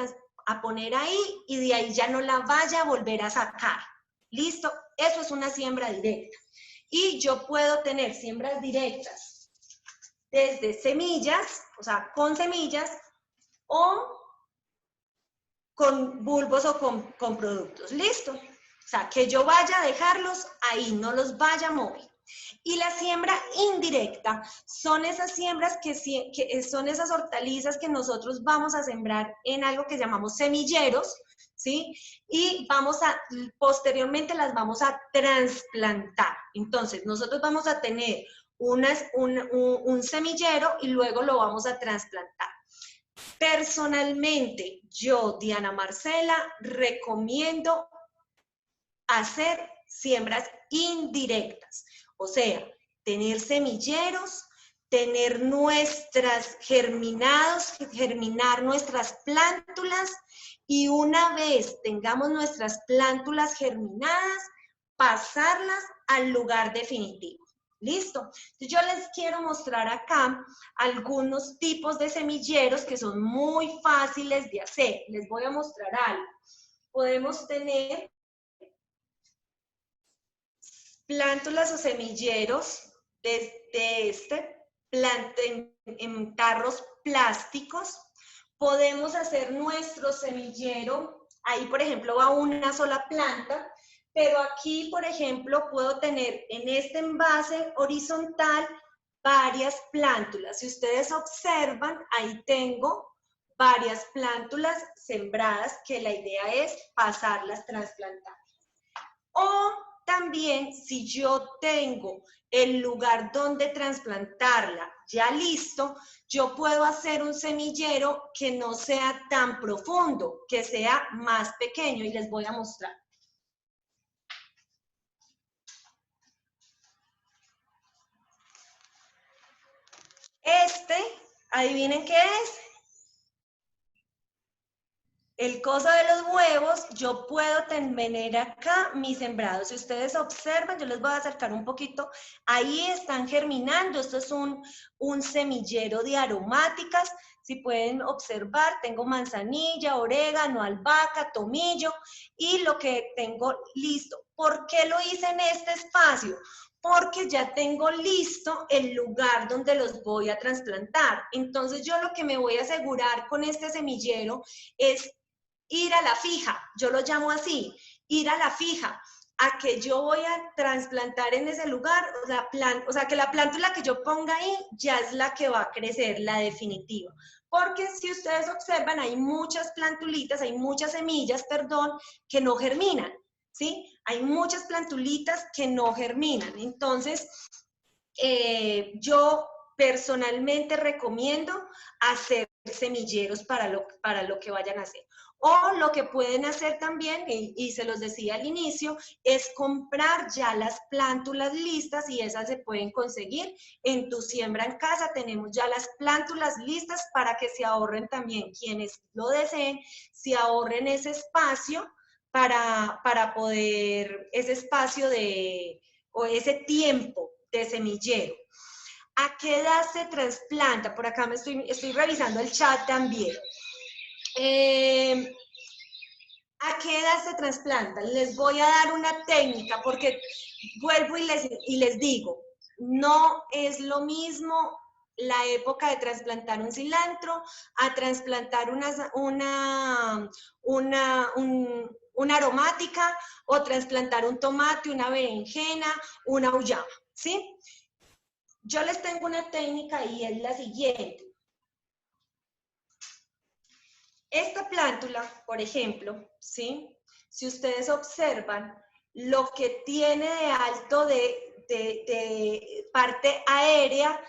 a poner ahí y de ahí ya no la vaya a volver a sacar. ¿Listo? Eso es una siembra directa. Y yo puedo tener siembras directas desde semillas, o sea, con semillas, o con bulbos o con productos. ¿Listo? O sea, que yo vaya a dejarlos ahí, no los vaya a mover. Y la siembra indirecta son esas siembras que son esas hortalizas que nosotros vamos a sembrar en algo que llamamos semilleros, ¿sí? Y posteriormente las vamos a trasplantar. Entonces, nosotros vamos a tener un semillero y luego lo vamos a trasplantar. Personalmente, yo, Diana Marcela, recomiendo hacer siembras indirectas, o sea, tener semilleros, tener germinar nuestras plántulas y una vez tengamos nuestras plántulas germinadas, pasarlas al lugar definitivo. ¿Listo? Yo les quiero mostrar acá algunos tipos de semilleros que son muy fáciles de hacer. Les voy a mostrar algo. Podemos tener plántulas o semilleros en tarros plásticos. Podemos hacer nuestro semillero. Ahí, por ejemplo, va una sola planta. Pero aquí, por ejemplo, puedo tener en este envase horizontal varias plántulas. Si ustedes observan, ahí tengo varias plántulas sembradas que la idea es pasarlas, trasplantar. O también, si yo tengo el lugar donde trasplantarla ya listo, yo puedo hacer un semillero que no sea tan profundo, que sea más pequeño, y les voy a mostrar. Este, adivinen qué es. El coso de los huevos, yo puedo tener acá mis sembrados. Si ustedes observan, yo les voy a acercar un poquito. Ahí están germinando. Esto es un semillero de aromáticas. Si pueden observar, tengo manzanilla, orégano, albahaca, tomillo y lo que tengo listo. ¿Por qué lo hice en este espacio? Porque ya tengo listo el lugar donde los voy a trasplantar. Entonces yo lo que me voy a asegurar con este semillero es ir a la fija, yo lo llamo así, ir a la fija, a que yo voy a trasplantar en ese lugar, o sea, que la plántula que yo ponga ahí ya es la que va a crecer, la definitiva. Porque si ustedes observan, hay muchas plantulitas, hay muchas semillas, perdón, que no germinan, ¿sí? Hay muchas plantulitas que no germinan. Entonces, yo personalmente recomiendo hacer semilleros para lo que vayan a hacer. O lo que pueden hacer también, y se los decía al inicio, es comprar ya las plántulas listas y esas se pueden conseguir en Tu Siembra en Casa. Tenemos ya las plántulas listas para que se ahorren también quienes lo deseen, se ahorren ese espacio para poder, ese espacio o ese tiempo de semillero. ¿A qué edad se trasplanta? Por acá estoy revisando el chat también. ¿A qué edad se trasplanta? Les voy a dar una técnica porque vuelvo y les digo, no es lo mismo la época de trasplantar un cilantro a trasplantar una aromática o trasplantar un tomate, una berenjena, una auyama, ¿sí? Yo les tengo una técnica y es la siguiente. Esta plántula, por ejemplo, ¿sí? Si ustedes observan, lo que tiene de alto de parte aérea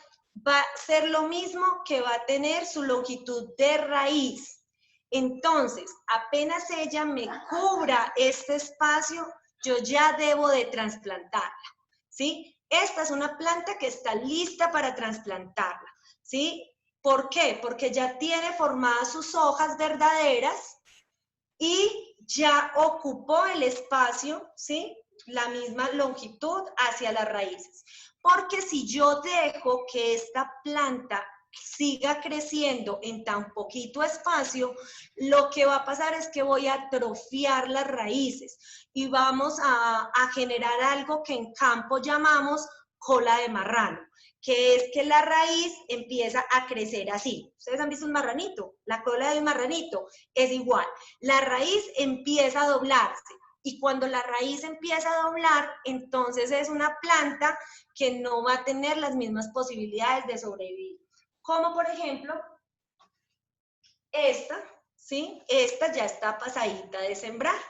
va a ser lo mismo que va a tener su longitud de raíz. Entonces, apenas ella me cubra este espacio, yo ya debo de trasplantarla, ¿sí? Esta es una planta que está lista para trasplantarla, ¿sí? ¿Por qué? Porque ya tiene formadas sus hojas verdaderas y ya ocupó el espacio, ¿sí? La misma longitud hacia las raíces. Porque si yo dejo que esta planta siga creciendo en tan poquito espacio, lo que va a pasar es que voy a atrofiar las raíces y vamos a generar algo que en campo llamamos cola de marrano, que es que la raíz empieza a crecer así. ¿Ustedes han visto un marranito? La cola de un marranito es igual. La raíz empieza a doblarse y cuando la raíz empieza a doblar, entonces es una planta que no va a tener las mismas posibilidades de sobrevivir. Como por ejemplo, esta, ¿sí? Esta ya está pasadita de sembrar.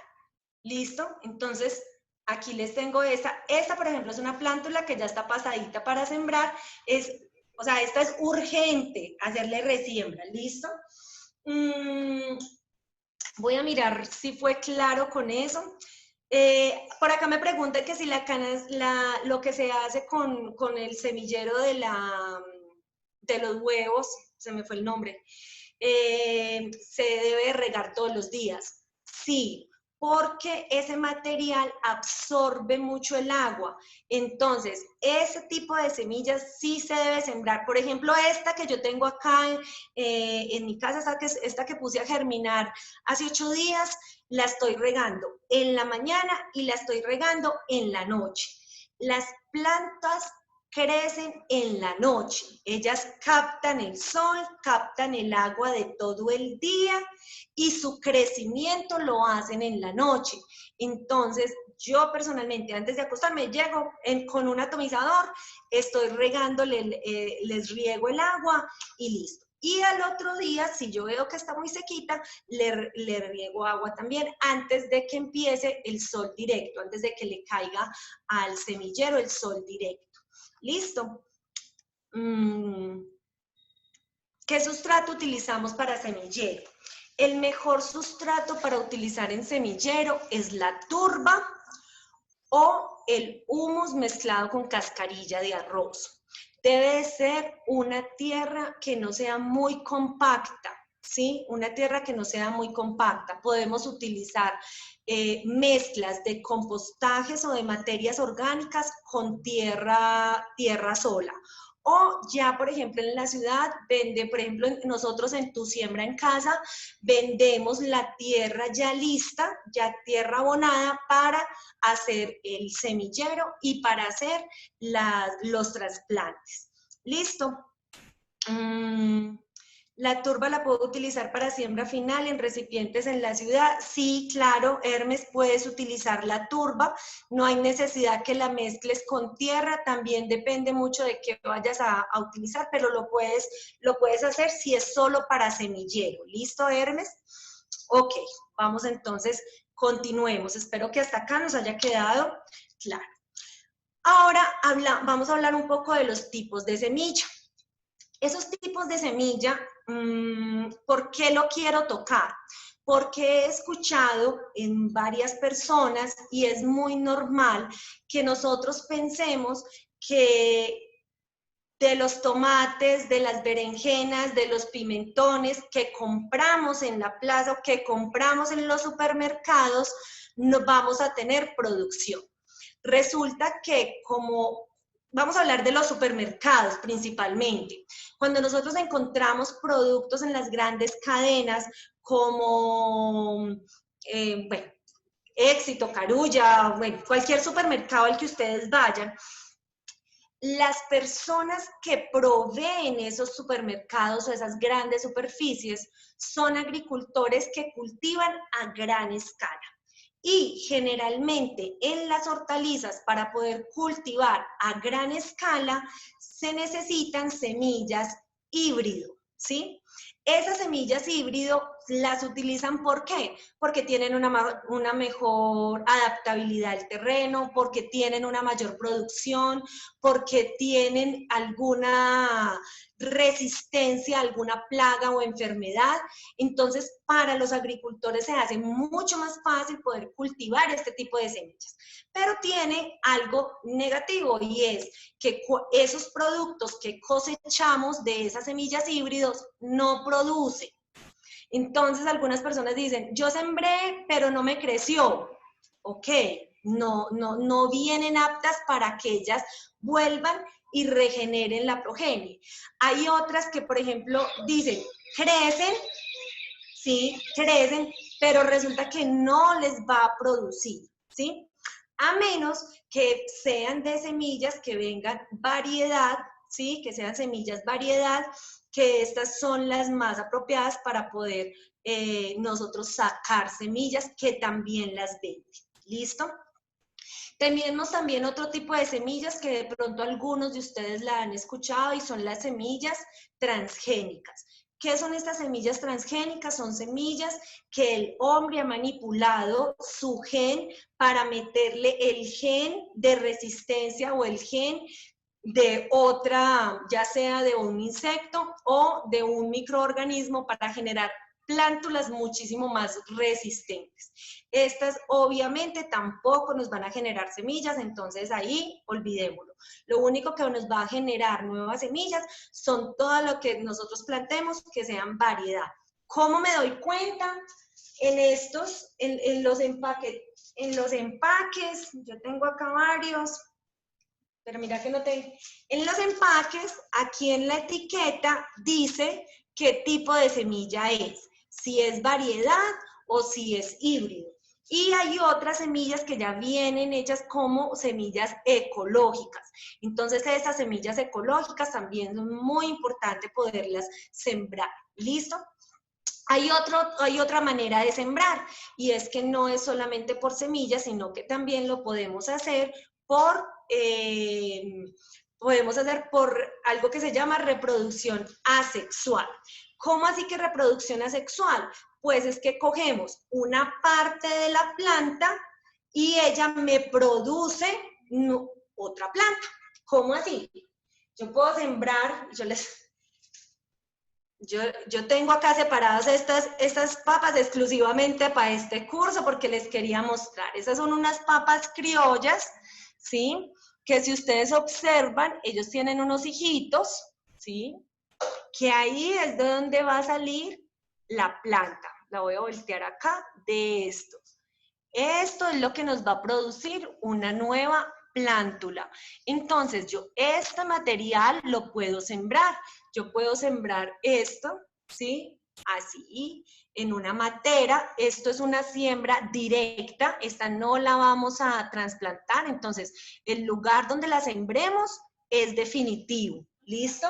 ¿Listo? Entonces, aquí les tengo esta. Esta, por ejemplo, es una plántula que ya está pasadita para sembrar. O sea, esta es urgente hacerle resiembra. ¿Listo? Voy a mirar si fue claro con eso. Por acá me preguntan que si la cana es lo que se hace con el semillero de los huevos, se me fue el nombre, se debe regar todos los días. Sí, porque ese material absorbe mucho el agua. Entonces, ese tipo de semillas sí se debe sembrar. Por ejemplo, esta que yo tengo acá en mi casa, esta que puse a germinar hace 8 días, la estoy regando en la mañana y la estoy regando en la noche. Las plantas crecen en la noche. Ellas captan el sol, captan el agua de todo el día y su crecimiento lo hacen en la noche. Entonces, yo personalmente antes de acostarme llego con un atomizador, estoy regándole, les riego el agua y listo. Y al otro día, si yo veo que está muy sequita, le riego agua también antes de que empiece el sol directo, antes de que le caiga al semillero el sol directo. ¿Listo? ¿Qué sustrato utilizamos para semillero? El mejor sustrato para utilizar en semillero es la turba o el humus mezclado con cascarilla de arroz. Debe ser una tierra que no sea muy compacta, ¿sí? Una tierra que no sea muy compacta. Podemos utilizar mezclas de compostajes o de materias orgánicas con tierra sola. O ya, por ejemplo, en la ciudad, por ejemplo, nosotros en Tu Siembra en Casa, vendemos la tierra ya lista, ya tierra abonada para hacer el semillero y para hacer los trasplantes. ¿Listo? La turba la puedo utilizar para siembra final en recipientes en la ciudad. Sí, claro, Hermes, puedes utilizar la turba. No hay necesidad que la mezcles con tierra. También depende mucho de qué vayas a utilizar, pero lo puedes hacer si es solo para semillero. ¿Listo, Hermes? Ok, vamos entonces, continuemos. Espero que hasta acá nos haya quedado claro. Ahora vamos a hablar un poco de los tipos de semilla. Esos tipos de semilla, ¿por qué lo quiero tocar? Porque he escuchado en varias personas, y es muy normal, que nosotros pensemos que de los tomates, de las berenjenas, de los pimentones que compramos en la plaza o que compramos en los supermercados, no vamos a tener producción. Resulta que vamos a hablar de los supermercados principalmente. Cuando nosotros encontramos productos en las grandes cadenas como, bueno, Éxito, Carulla, bueno, cualquier supermercado al que ustedes vayan, las personas que proveen esos supermercados o esas grandes superficies son agricultores que cultivan a gran escala. Y generalmente en las hortalizas, para poder cultivar a gran escala, se necesitan semillas híbrido, ¿sí? Esas semillas híbrido las utilizan, ¿por qué? Porque tienen una mejor adaptabilidad al terreno, porque tienen una mayor producción, porque tienen alguna resistencia a alguna plaga o enfermedad. Entonces, para los agricultores se hace mucho más fácil poder cultivar este tipo de semillas. Pero tiene algo negativo, y es que esos productos que cosechamos de esas semillas híbridos no producen. Entonces, algunas personas dicen, yo sembré, pero no me creció. Ok, no vienen aptas para que ellas vuelvan y regeneren la progenie. Hay otras que, por ejemplo, dicen, crecen, sí, crecen, pero resulta que no les va a producir, ¿sí? A menos que sean de semillas que vengan variedad, ¿sí? Que sean semillas variedad, que estas son las más apropiadas para poder nosotros sacar semillas que también las venden. ¿Listo? Tenemos también otro tipo de semillas que de pronto algunos de ustedes la han escuchado, y son las semillas transgénicas. ¿Qué son estas semillas transgénicas? Son semillas que el hombre ha manipulado su gen para meterle el gen de resistencia o el gen de otra, ya sea de un insecto o de un microorganismo, para generar plántulas muchísimo más resistentes. Estas obviamente tampoco nos van a generar semillas, entonces ahí olvidémoslo. Lo único que nos va a generar nuevas semillas son todo lo que nosotros plantemos que sean variedad. ¿Cómo me doy cuenta? En los empaques, yo tengo acá varios, pero mira que no tengo. En los empaques, aquí en la etiqueta, dice qué tipo de semilla es, si es variedad o si es híbrido. Y hay otras semillas que ya vienen hechas como semillas ecológicas. Entonces, esas semillas ecológicas también son muy importantes poderlas sembrar. ¿Listo? Hay otra manera de sembrar, y es que no es solamente por semillas, sino que también lo podemos hacer por algo que se llama reproducción asexual. ¿Cómo así que reproducción asexual? Pues es que cogemos una parte de la planta y ella me produce otra planta. ¿Cómo así? Yo puedo sembrar, yo tengo acá separadas estas papas exclusivamente para este curso porque les quería mostrar. Esas son unas papas criollas, ¿sí? Que si ustedes observan, ellos tienen unos hijitos, ¿sí? Que ahí es de donde va a salir la planta. La voy a voltear acá de esto. Esto es lo que nos va a producir una nueva plántula. Entonces, yo este material lo puedo sembrar. Yo puedo sembrar esto, ¿sí? Así, en una matera. Esto es una siembra directa. Esta no la vamos a trasplantar. Entonces, el lugar donde la sembremos es definitivo. ¿Listo?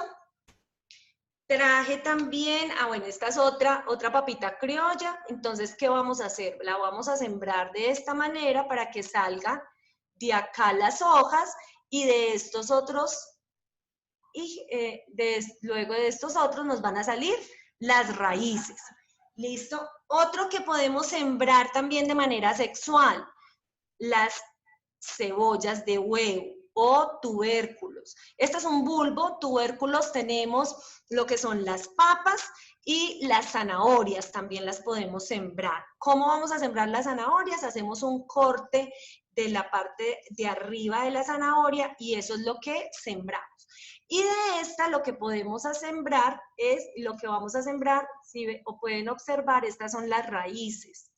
Traje también, bueno, esta es otra papita criolla. Entonces, ¿qué vamos a hacer? La vamos a sembrar de esta manera para que salga de acá las hojas y de estos otros, luego de estos otros nos van a salir las raíces. ¿Listo? Otro que podemos sembrar también de manera sexual, las cebollas de huevo o tubérculos. Este es un bulbo, tubérculos tenemos lo que son las papas y las zanahorias, también las podemos sembrar. ¿Cómo vamos a sembrar las zanahorias? Hacemos un corte de la parte de arriba de la zanahoria y eso es lo que sembramos. Y de esta lo que podemos sembrar es, lo que vamos a sembrar, si o pueden observar, estas son las raíces.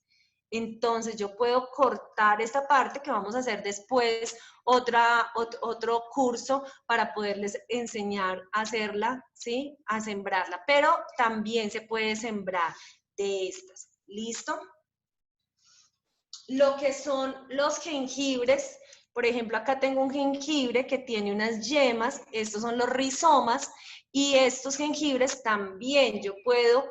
Entonces yo puedo cortar esta parte que vamos a hacer después otro curso para poderles enseñar a hacerla, ¿sí? A sembrarla, pero también se puede sembrar de estas. ¿Listo? Lo que son los jengibres, por ejemplo, acá tengo un jengibre que tiene unas yemas, estos son los rizomas, y estos jengibres también yo puedo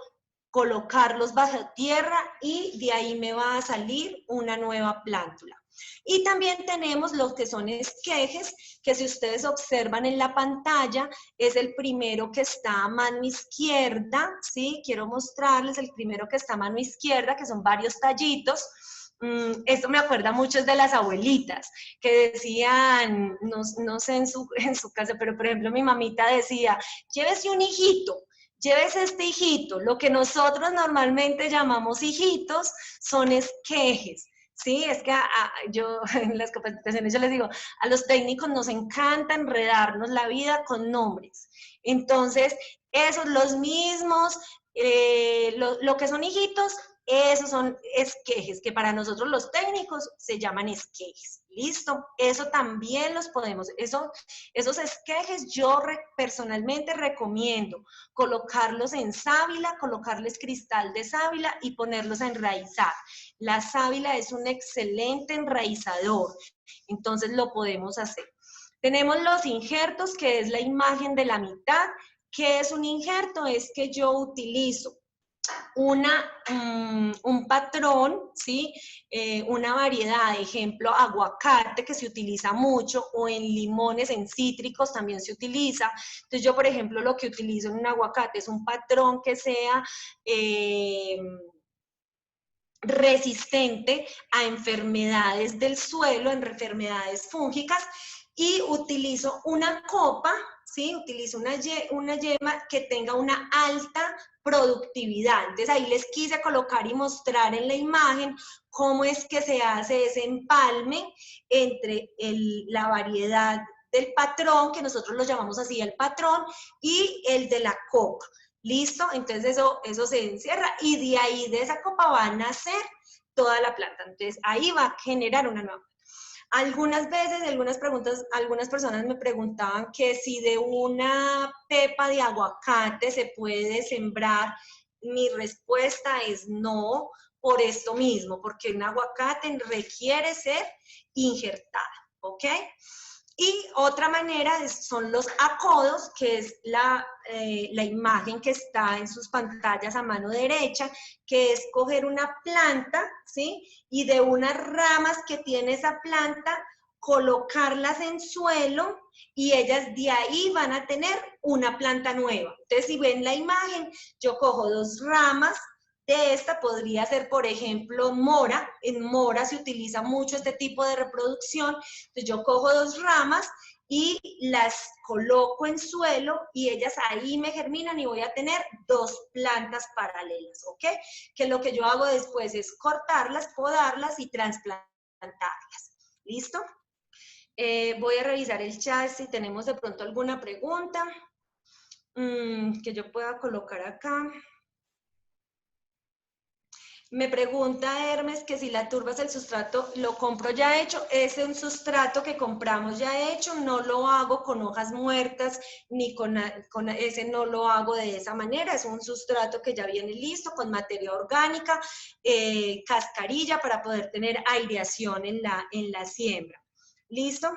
colocarlos bajo tierra y de ahí me va a salir una nueva plántula. Y también tenemos los que son esquejes, que si ustedes observan en la pantalla, es el primero que está a mano izquierda, ¿sí? Quiero mostrarles el primero que está a mano izquierda, que son varios tallitos. Esto me acuerda mucho de las abuelitas, que decían, no sé en su casa, pero por ejemplo mi mamita decía, llévese un hijito, llévese este hijito. Lo que nosotros normalmente llamamos hijitos son esquejes. Sí, es que yo en las capacitaciones yo les digo, a los técnicos nos encanta enredarnos la vida con nombres. Entonces, esos los mismos, lo que son hijitos, esos son esquejes, que para nosotros los técnicos se llaman esquejes. ¿Listo? Eso también los podemos, esos esquejes yo personalmente recomiendo colocarlos en sábila, colocarles cristal de sábila y ponerlos a enraizar. La sábila es un excelente enraizador, entonces lo podemos hacer. Tenemos los injertos, que es la imagen de la mitad. ¿Qué es un injerto? Es que yo utilizo un patrón, ¿sí? Una variedad, ejemplo, aguacate, que se utiliza mucho, o en limones, en cítricos también se utiliza. Entonces yo, por ejemplo, lo que utilizo en un aguacate es un patrón que sea resistente a enfermedades del suelo, en enfermedades fúngicas, y utilizo una copa, ¿sí? Utilizo una yema que tenga una alta productividad. Entonces ahí les quise colocar y mostrar en la imagen cómo es que se hace ese empalme entre la variedad del patrón, que nosotros lo llamamos así el patrón, y el de la copa. ¿Listo? Entonces eso se encierra y de ahí, de esa copa va a nacer toda la planta. Entonces ahí va a generar una nueva. Algunas veces, algunas personas me preguntaban que si de una pepa de aguacate se puede sembrar. Mi respuesta es no, por esto mismo, porque un aguacate requiere ser injertada, ¿ok? Y otra manera son los acodos, que es la imagen que está en sus pantallas a mano derecha, que es coger una planta, ¿sí? Y de unas ramas que tiene esa planta, colocarlas en suelo y ellas de ahí van a tener una planta nueva. Entonces, si ven la imagen, yo cojo 2 ramas de esta, podría ser, por ejemplo, mora. En mora se utiliza mucho este tipo de reproducción. Entonces, yo cojo 2 ramas y las coloco en suelo y ellas ahí me germinan y voy a tener 2 plantas paralelas, ¿ok? Que lo que yo hago después es cortarlas, podarlas y trasplantarlas. ¿Listo? Voy a revisar el chat si tenemos de pronto alguna pregunta que yo pueda colocar acá. Me pregunta Hermes que si la turba es el sustrato, lo compro ya hecho. Es un sustrato que compramos ya hecho, no lo hago con hojas muertas, ni con ese no lo hago de esa manera. Es un sustrato que ya viene listo, con materia orgánica, cascarilla para poder tener aireación en la siembra. ¿Listo?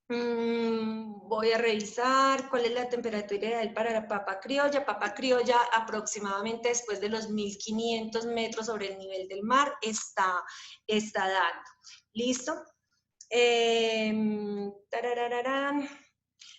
Voy a revisar cuál es la temperatura ideal para la papa criolla. Papa criolla aproximadamente después de los 1500 metros sobre el nivel del mar está dando. ¿Listo?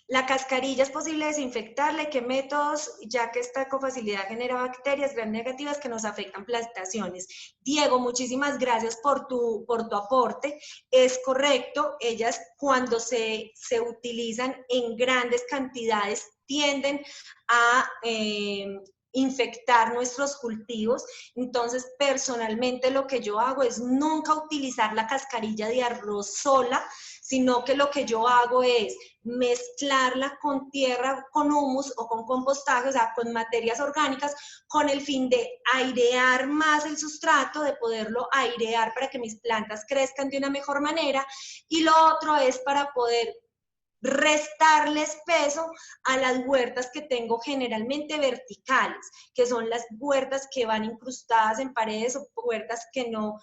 La cascarilla es posible desinfectarla. ¿Qué métodos? Ya que esta con facilidad genera bacterias gram negativas que nos afectan plantaciones. Diego, muchísimas gracias por tu aporte. Es correcto, ellas cuando se utilizan en grandes cantidades tienden a infectar nuestros cultivos. Entonces, personalmente lo que yo hago es nunca utilizar la cascarilla de arroz sola, sino que lo que yo hago es mezclarla con tierra, con humus o con compostaje, o sea, con materias orgánicas, con el fin de airear más el sustrato, de poderlo airear para que mis plantas crezcan de una mejor manera, y lo otro es para poder restarles peso a las huertas que tengo generalmente verticales, que son las huertas que van incrustadas en paredes o huertas que no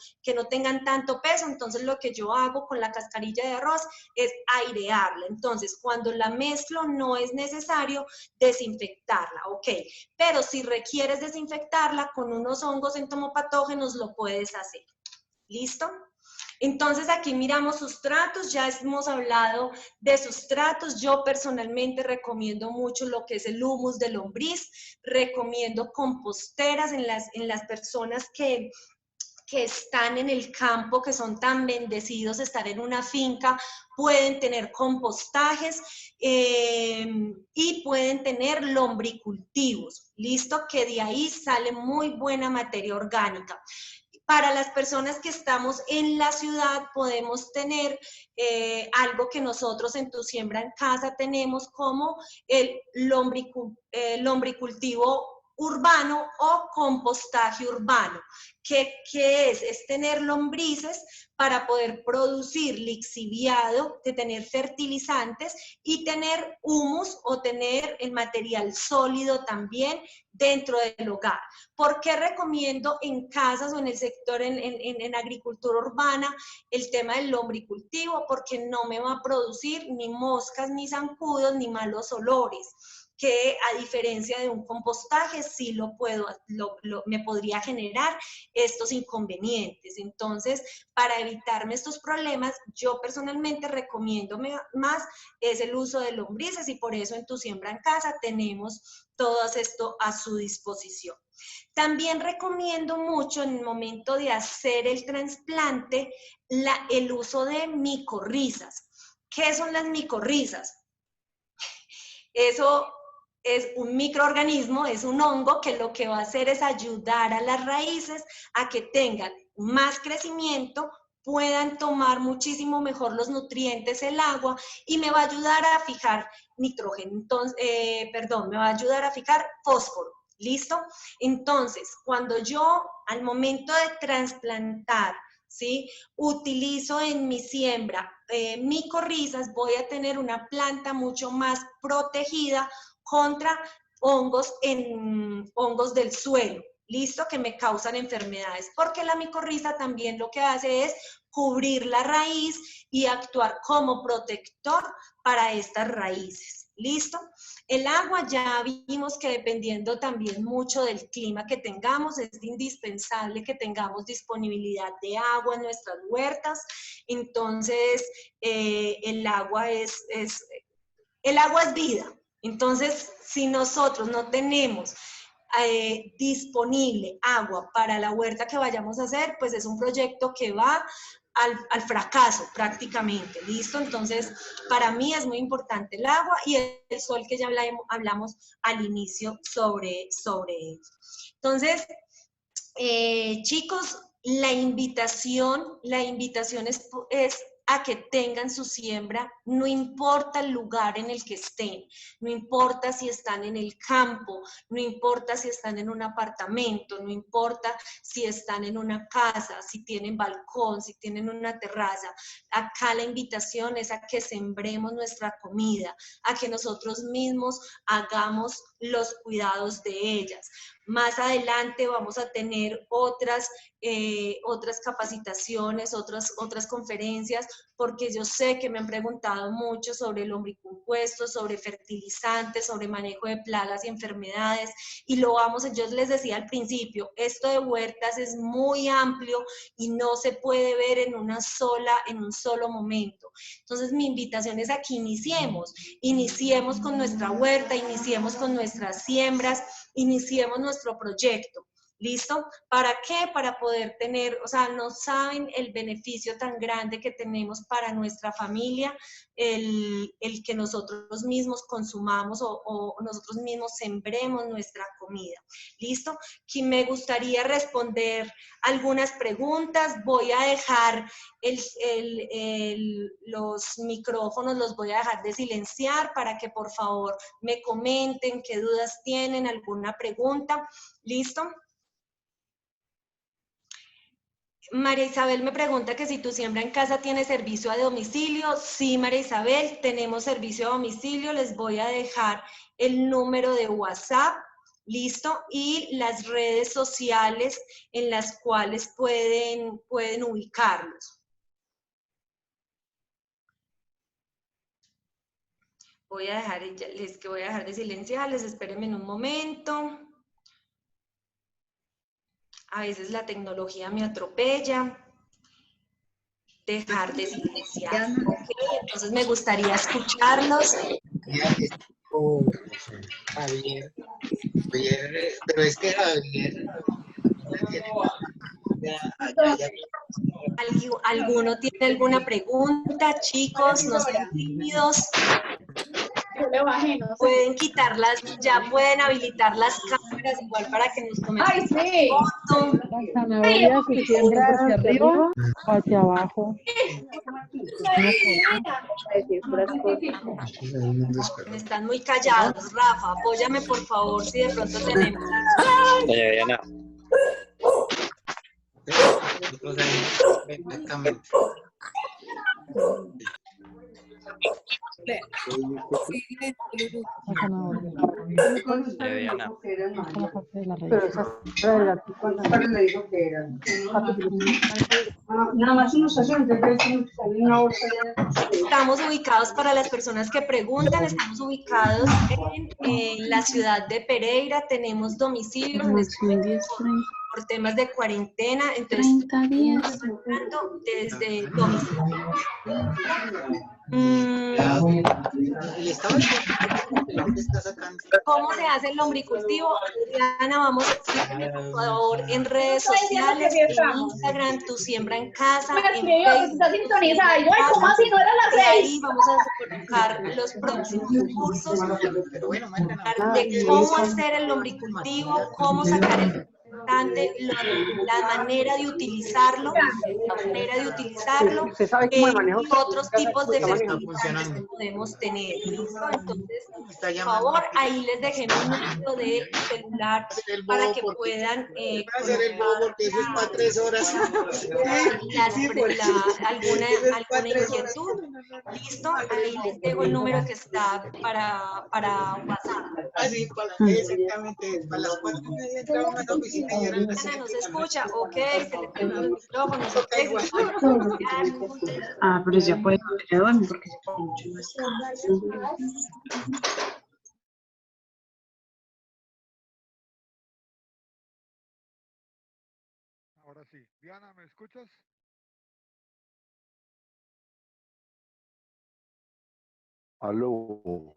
tengan tanto peso. Entonces lo que yo hago con la cascarilla de arroz es airearla. Entonces cuando la mezclo no es necesario desinfectarla, ¿ok? Pero si requieres desinfectarla con unos hongos entomopatógenos lo puedes hacer. ¿Listo? Entonces aquí miramos sustratos, ya hemos hablado de sustratos. Yo personalmente recomiendo mucho lo que es el humus de lombriz, recomiendo composteras en las personas que están en el campo, que son tan bendecidos estar en una finca, pueden tener compostajes y pueden tener lombricultivos, ¿listo? Que de ahí sale muy buena materia orgánica. Para las personas que estamos en la ciudad podemos tener algo que nosotros en Tu Siembra en Casa tenemos como el lombricultivo urbano o compostaje urbano. ¿Qué es? Es tener lombrices para poder producir lixiviado, de tener fertilizantes y tener humus o tener el material sólido también dentro del hogar. ¿Por qué recomiendo en casas o en el sector, en agricultura urbana, el tema del lombricultivo? Porque no me va a producir ni moscas, ni zancudos, ni malos olores, que a diferencia de un compostaje sí me podría generar estos inconvenientes. Entonces, para evitarme estos problemas, yo personalmente recomiendo más es el uso de lombrices y por eso en Tu Siembra en Casa tenemos todo esto a su disposición. También recomiendo mucho en el momento de hacer el trasplante el uso de micorrizas. ¿Qué son las micorrizas? Eso es un microorganismo, es un hongo que lo que va a hacer es ayudar a las raíces a que tengan más crecimiento, puedan tomar muchísimo mejor los nutrientes, el agua, y me va a ayudar a fijar nitrógeno, entonces, me va a ayudar a fijar fósforo. ¿Listo? Entonces, cuando yo al momento de trasplantar, ¿sí?, utilizo en mi siembra micorrizas, voy a tener una planta mucho más protegida contra hongos del suelo. ¿listo? Que me causan enfermedades, porque la micorriza también lo que hace es cubrir la raíz y actuar como protector para estas raíces, ¿listo? El agua ya vimos que dependiendo también mucho del clima que tengamos, es indispensable que tengamos disponibilidad de agua en nuestras huertas. Entonces, el agua es vida. Entonces, si nosotros no tenemos disponible agua para la huerta que vayamos a hacer, pues es un proyecto que va al fracaso prácticamente, ¿listo? Entonces, para mí es muy importante el agua y el sol, que ya hablamos al inicio sobre ello. Entonces, chicos, la invitación es a que tengan su siembra, no importa el lugar en el que estén, no importa si están en el campo, no importa si están en un apartamento, no importa si están en una casa, si tienen balcón, si tienen una terraza. Acá la invitación es a que sembremos nuestra comida, a que nosotros mismos hagamos los cuidados de ellas. Más adelante vamos a tener otras capacitaciones, otras conferencias, porque yo sé que me han preguntado mucho sobre el lombricompuesto, sobre fertilizantes, sobre manejo de plagas y enfermedades, y yo les decía al principio, esto de huertas es muy amplio y no se puede ver en un solo momento. Entonces mi invitación es a que iniciemos con nuestra huerta, iniciemos con nuestras siembras, iniciemos nuestro proyecto. ¿Listo? ¿Para qué? Para poder tener, o sea, no saben el beneficio tan grande que tenemos para nuestra familia, el que nosotros mismos consumamos o nosotros mismos sembremos nuestra comida. ¿Listo? Que me gustaría responder algunas preguntas. Voy a dejar los micrófonos, los voy a dejar de silenciar para que por favor me comenten qué dudas tienen, alguna pregunta. ¿Listo? María Isabel me pregunta que si tu siembra en casa tiene servicio a domicilio. Sí, María Isabel, tenemos servicio a domicilio. Les voy a dejar el número de WhatsApp, ¿listo? Y las redes sociales en las cuales pueden ubicarlos. Voy a dejar de silenciarles, espérenme en un momento. A veces la tecnología me atropella. Dejar de silenciar. Okay, entonces me gustaría escucharlos. Javier, pero es que Javier... ¿Alguno tiene alguna pregunta, chicos? No sean tímidos. Pueden quitarlas, ya pueden habilitar las cámaras igual para que nos tomen foto. Las zanahorias se siembran hacia arriba o hacia abajo. Están muy callados. Rafa, apóyame por favor si de pronto tenemos. Doña Diana. Perfectamente. Diana. Nada más unos 60, una bolsa ya. Estamos ubicados, para las personas que preguntan, estamos ubicados en la ciudad de Pereira, tenemos domicilios por temas de cuarentena, entonces desde domicilio. ¿Cómo se hace el lombricultivo? Diana, vamos, sígueme por favor en redes sociales, en Instagram, Tu Siembra en Casa, en Facebook, ahí vamos a colocar los próximos cursos de cómo hacer el lombricultivo, cómo sacar el la manera de utilizarlo, y otros tipos de fertilizantes que podemos tener. Entonces, por favor, ahí les dejé mi número de celular para que puedan alguna inquietud. Listo, ahí les dejo el número que está para WhatsApp. Así, exactamente, para las 4:30 entramos a la oficina. Diana no se escucha, ok, se le prendió el micrófono, ok, Ah, pero ya puede dormir porque ya tiene mucho más. Ahora sí. Diana, ¿me escuchas? Aló,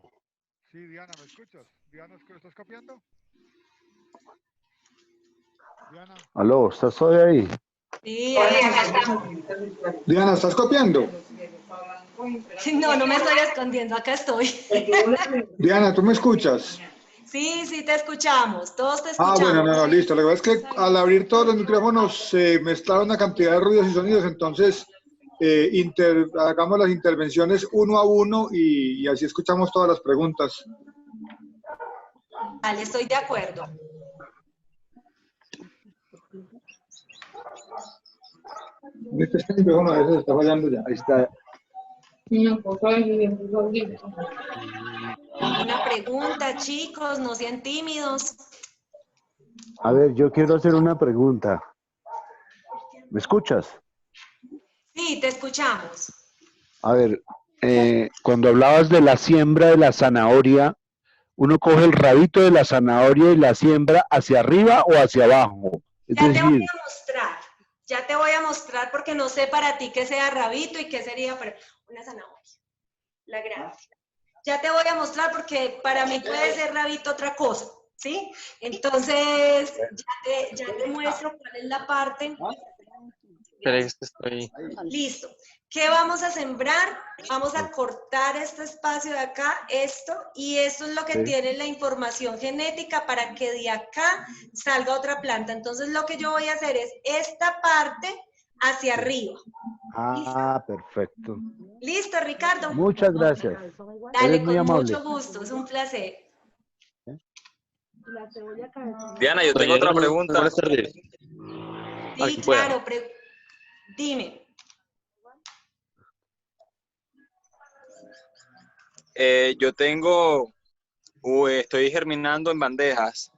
Sí, Diana, ¿me escuchas? Diana, ¿estás copiando? Diana. aló, ¿estás hoy ahí? Sí, ahí está. Diana, ¿estás copiando? No, no me estoy escondiendo, acá estoy. Diana, ¿tú me escuchas? Sí, sí, te escuchamos, todos te Ah, bueno, escuchamos. no, listo. Lo que pasa es que al abrir todos los micrófonos se mezclaron una cantidad de ruidos y sonidos, entonces hagamos las intervenciones uno a uno y así escuchamos todas las preguntas. Vale, estoy de acuerdo. Este micrófono a veces está fallando ya. Ahí está. ¿Alguna pregunta, chicos? No sean tímidos. A ver, yo quiero hacer una pregunta. ¿Me escuchas? Sí, te escuchamos. A ver, cuando hablabas de la siembra de la zanahoria, ¿uno coge el rabito de la zanahoria y la siembra hacia arriba o hacia abajo? Es Ya te voy decir, a mostrar, ya te voy a mostrar porque no sé para ti qué sea rabito y qué sería para una zanahoria. La grande. Ya te voy a mostrar porque para mí puede ser rabito otra cosa, ¿sí? Entonces, ya te muestro cuál es la parte. Listo. ¿Qué vamos a sembrar? Vamos a cortar este espacio de acá, esto, y esto es lo que sí. tiene la información genética para que de acá salga otra planta. Entonces, lo que yo voy a hacer es esta parte hacia arriba. Ah, perfecto. ¿Listo, Ricardo? Muchas gracias. Dale, Eres muy con amable. mucho gusto, es un placer. Diana, yo tengo otra pregunta. Buenas tardes. Sí, claro, dime. Yo estoy germinando en bandejas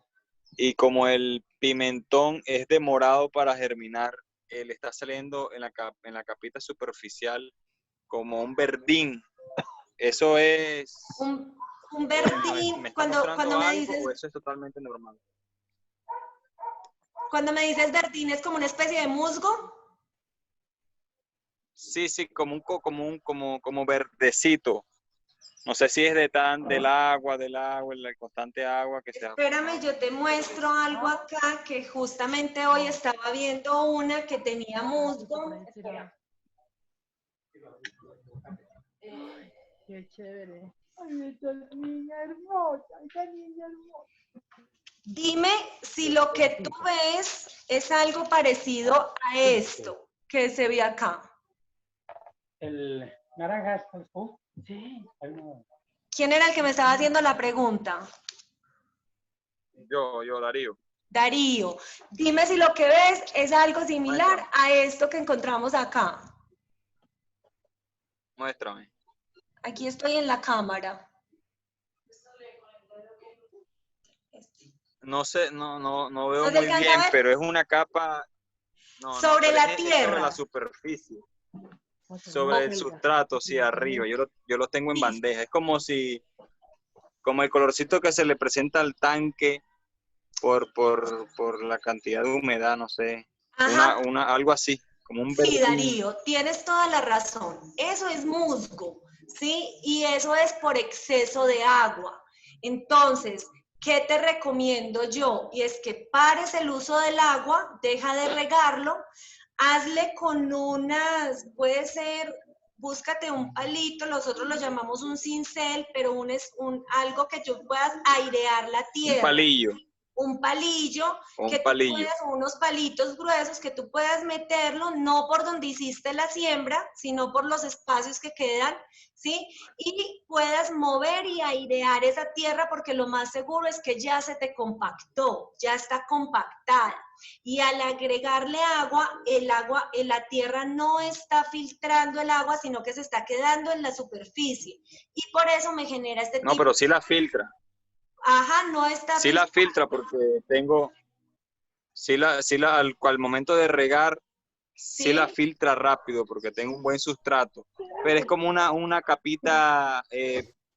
y como el pimentón es demorado para germinar, le está saliendo en la capita superficial como un verdín. Eso es... Un verdín, ¿Me está mostrando me algo dices, o eso es totalmente normal? cuando me dices verdín, ¿es como una especie de musgo? Sí, como verdecito. No sé si es del agua, la constante agua que se... Espérame, yo te muestro algo acá que justamente hoy estaba viendo una que tenía musgo. Espera. Qué chévere. Ay, esta niña hermosa, esta niña hermosa. Dime si lo que tú ves es algo parecido a esto que se ve acá. El naranja es sí. ¿Quién era el que me estaba haciendo la pregunta? Yo, Darío. Darío, dime si lo que ves es algo similar a esto que encontramos acá. Muéstrame. Aquí estoy en la cámara. No sé, no veo ¿No se muy alcanza bien, a ver? pero es una capa Sobre pero la es sobre tierra. la superficie, sobre el sustrato, sí, arriba. Yo lo tengo en bandeja. Es como el colorcito que se le presenta al tanque por la cantidad de humedad, no sé. Ajá. Algo así, como un Sí, verdín. Darío, tienes toda la razón. Eso es musgo, ¿sí? Y eso es por exceso de agua. Entonces, ¿qué te recomiendo yo? Y es que pares el uso del agua, deja de regarlo, hazle con puede ser, búscate un palito, nosotros lo llamamos un cincel, pero algo que tú puedas airear la tierra. Un palillo. Un palillo, unos palitos gruesos que tú puedas meterlo, no por donde hiciste la siembra, sino por los espacios que quedan, ¿sí? Y puedas mover y airear esa tierra porque lo más seguro es que ya se te compactó, ya está compactada. Y al agregarle agua, la tierra no está filtrando el agua, sino que se está quedando en la superficie. Y por eso me genera este tipo. No, pero sí la filtra. Ajá, no está. Sí la filtra porque tengo al momento de regar, sí la ¿Sí? filtra rápido porque tengo un buen sustrato, pero es como una capita,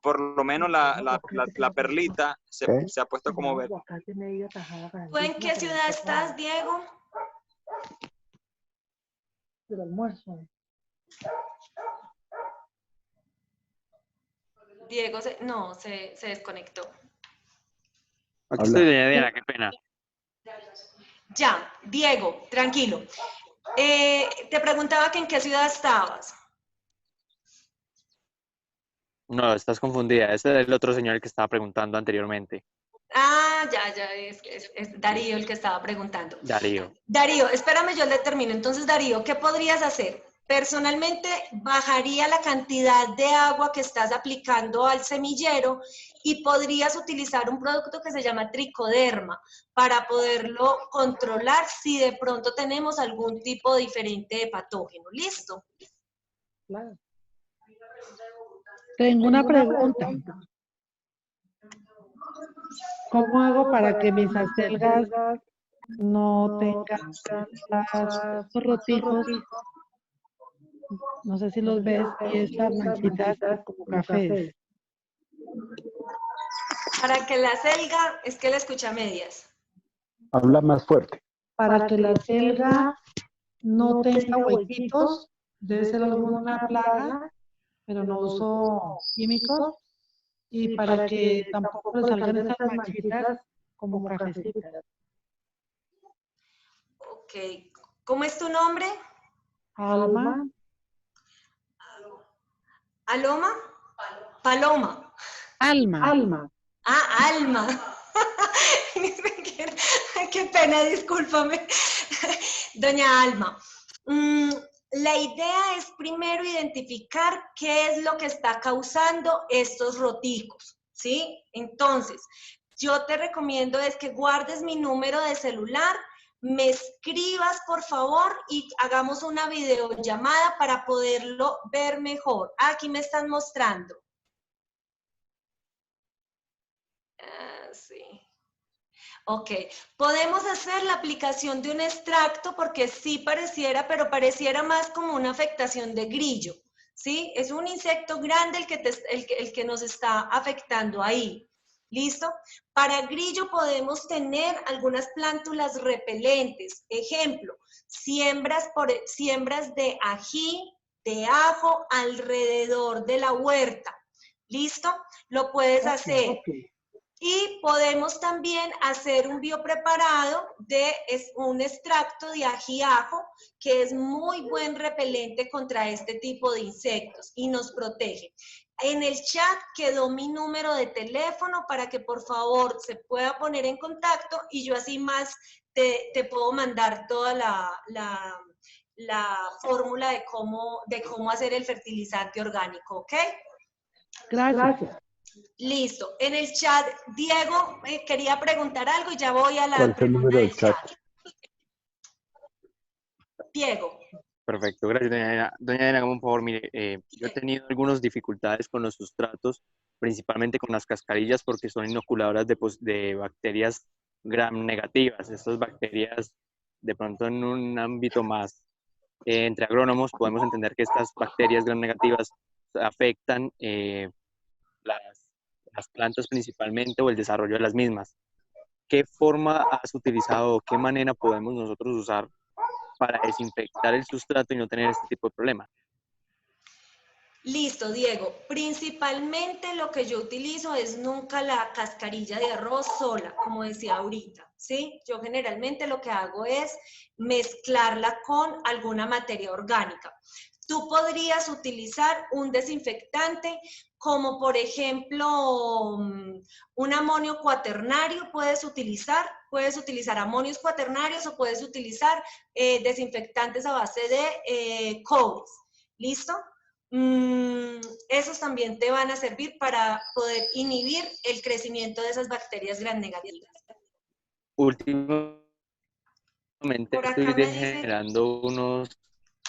por lo menos la perlita ¿Qué? se ha puesto como ver. Aguacate media tajada ¿Tú en grandísima qué para el ciudad estás, Diego? del almuerzo. Diego no, se desconectó. Aquí Habla. estoy, doña Diana, qué pena. Ya, Diego, tranquilo. Te preguntaba que en qué ciudad estabas. No, estás confundida. Ese es el otro señor que estaba preguntando anteriormente. Ah, ya, es Darío el que estaba preguntando. Darío. Darío, espérame, yo le termino. Entonces, Darío, ¿qué podrías hacer? Personalmente, bajaría la cantidad de agua que estás aplicando al semillero y podrías utilizar un producto que se llama tricoderma para poderlo controlar si de pronto tenemos algún tipo diferente de patógeno. ¿Listo? Claro. Tengo una pregunta. ¿Cómo hago para que mis acelgas no tengan estos roticos? No sé si los ves, y estas manchitas como cafés. Para que la selga, es que la escucha a medias. Habla más fuerte. Para que la selga no tenga huequitos, debe ser alguna plaga, pero no uso químicos. Y para que tampoco le salgan estas manchitas como cafecitas. Ok. ¿Cómo es tu nombre? Alma, ¿Aloma? Paloma. Alma. Ah, Alma. Qué pena, discúlpame. Doña Alma, la idea es primero identificar qué es lo que está causando estos roticos, ¿sí? Entonces, yo te recomiendo es que guardes mi número de celular, me escribas por favor y hagamos una videollamada para poderlo ver mejor. Aquí me están mostrando. Sí. Ok, podemos hacer la aplicación de un extracto porque sí pareciera, pero pareciera más como una afectación de grillo, ¿sí? Es un insecto grande el que nos está afectando ahí. ¿Listo? Para grillo podemos tener algunas plántulas repelentes. Ejemplo, siembras de ají, de ajo alrededor de la huerta. ¿Listo? Lo puedes hacer. Y podemos también hacer un biopreparado un extracto de ají ajo, que es muy buen repelente contra este tipo de insectos y nos protege. En el chat quedó mi número de teléfono para que por favor se pueda poner en contacto y yo así más te puedo mandar toda la fórmula de cómo hacer el fertilizante orgánico, ¿ok? Gracias. Listo. En el chat, Diego quería preguntar algo y ya voy a ¿Cuál la es el pregunta número del del chat? chat. Diego. Perfecto, gracias, doña Diana. Doña Diana, hágame un favor, mire, yo he tenido algunas dificultades con los sustratos, principalmente con las cascarillas, porque son inoculadoras de bacterias gram negativas. Estas bacterias, de pronto en un ámbito más entre agrónomos, podemos entender que estas bacterias gram negativas afectan las plantas principalmente o el desarrollo de las mismas. ¿Qué forma has utilizado o qué manera podemos nosotros usar para desinfectar el sustrato y no tener este tipo de problema? Listo, Diego. Principalmente lo que yo utilizo es nunca la cascarilla de arroz sola, como decía ahorita, ¿sí? Yo generalmente lo que hago es mezclarla con alguna materia orgánica. Tú podrías utilizar un desinfectante como por ejemplo un amonio cuaternario, puedes utilizar amonios cuaternarios o puedes utilizar desinfectantes a base de cobre. ¿Listo? Esos también te van a servir para poder inhibir el crecimiento de esas bacterias gram negativas. Últimamente Por estoy acá me dice, generando unos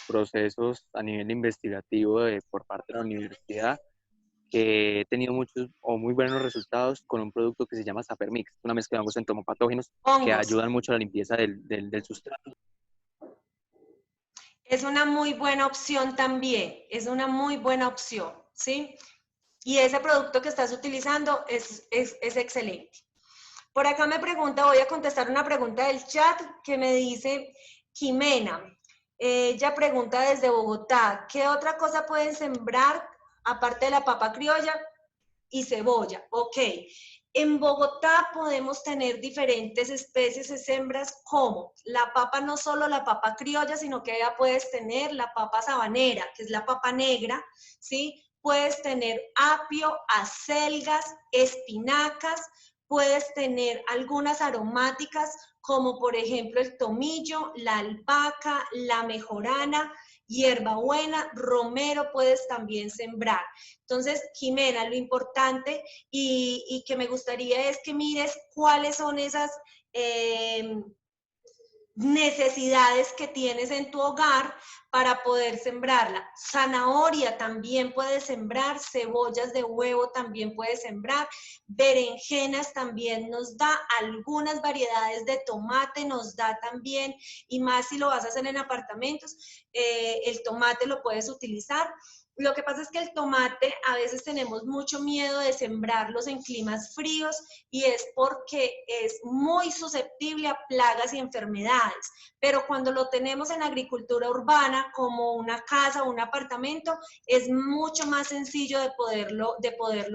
procesos a nivel investigativo por parte de la universidad que he tenido muchos o muy buenos resultados con un producto que se llama Sapermix, una mezcla de hongos entomopatógenos que Hongos. ayudan mucho a la limpieza del sustrato. Es una muy buena opción también, es una muy buena opción, ¿sí? Y ese producto que estás utilizando es excelente. Por acá me pregunta, voy a contestar una pregunta del chat que me dice Jimena. Ella pregunta desde Bogotá, ¿qué otra cosa pueden sembrar aparte de la papa criolla y cebolla? Ok, en Bogotá podemos tener diferentes especies de siembras como la papa, no solo la papa criolla, sino que ya puedes tener la papa sabanera, que es la papa negra, ¿sí? Puedes tener apio, acelgas, espinacas, puedes tener algunas aromáticas como por ejemplo el tomillo, la albahaca, la mejorana, hierbabuena, romero puedes también sembrar. Entonces, Jimena, lo importante y que me gustaría es que mires cuáles son esas necesidades que tienes en tu hogar para poder sembrarla. Zanahoria también puedes sembrar, cebollas de huevo también puedes sembrar, berenjenas también nos da, algunas variedades de tomate nos da también, y más si lo vas a hacer en apartamentos, el tomate lo puedes utilizar. Lo que pasa es que el tomate a veces tenemos mucho miedo de sembrarlos en climas fríos y es porque es muy susceptible a plagas y enfermedades. Pero cuando lo tenemos en agricultura urbana, como una casa o un apartamento, es mucho más sencillo de poderlo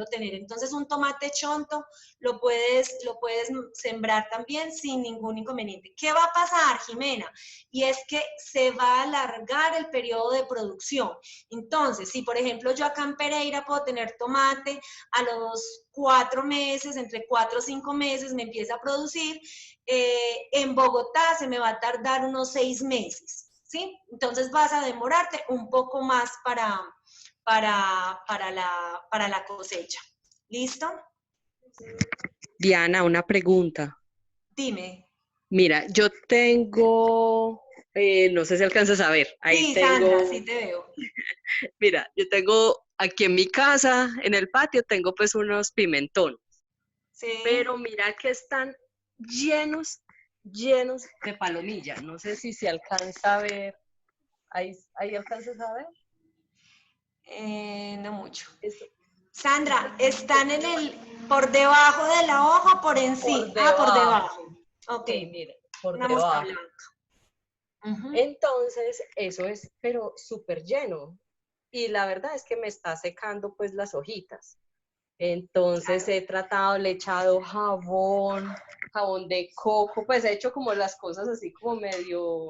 tener. Entonces, un tomate chonto lo puedes sembrar también sin ningún inconveniente. ¿Qué va a pasar, Jimena? Y es que se va a alargar el periodo de producción. Entonces, si por ejemplo yo acá en Pereira puedo tener tomate, a los 4 meses, entre 4 o 5 meses me empieza a producir, en Bogotá se me va a tardar unos 6 meses, ¿sí? Entonces vas a demorarte un poco más para la cosecha. ¿Listo? Diana, una pregunta. Dime. Mira, yo tengo, no sé si alcanzas a ver, ahí Sí, tengo, Sandra, sí te veo. mira, yo tengo aquí en mi casa, en el patio, tengo pues unos pimentones, Sí. pero mira que están llenos de palomilla. No sé si se alcanza a ver, ahí alcanzas a ver. No mucho. Eso. Sandra, ¿están por debajo de la hoja o por encima? Por debajo. Ok. Sí, mire, por Una mosca debajo. blanca. Entonces, eso es, pero súper lleno. Y la verdad es que me está secando pues las hojitas. Entonces he tratado, le he echado jabón de coco, pues he hecho como las cosas así como medio,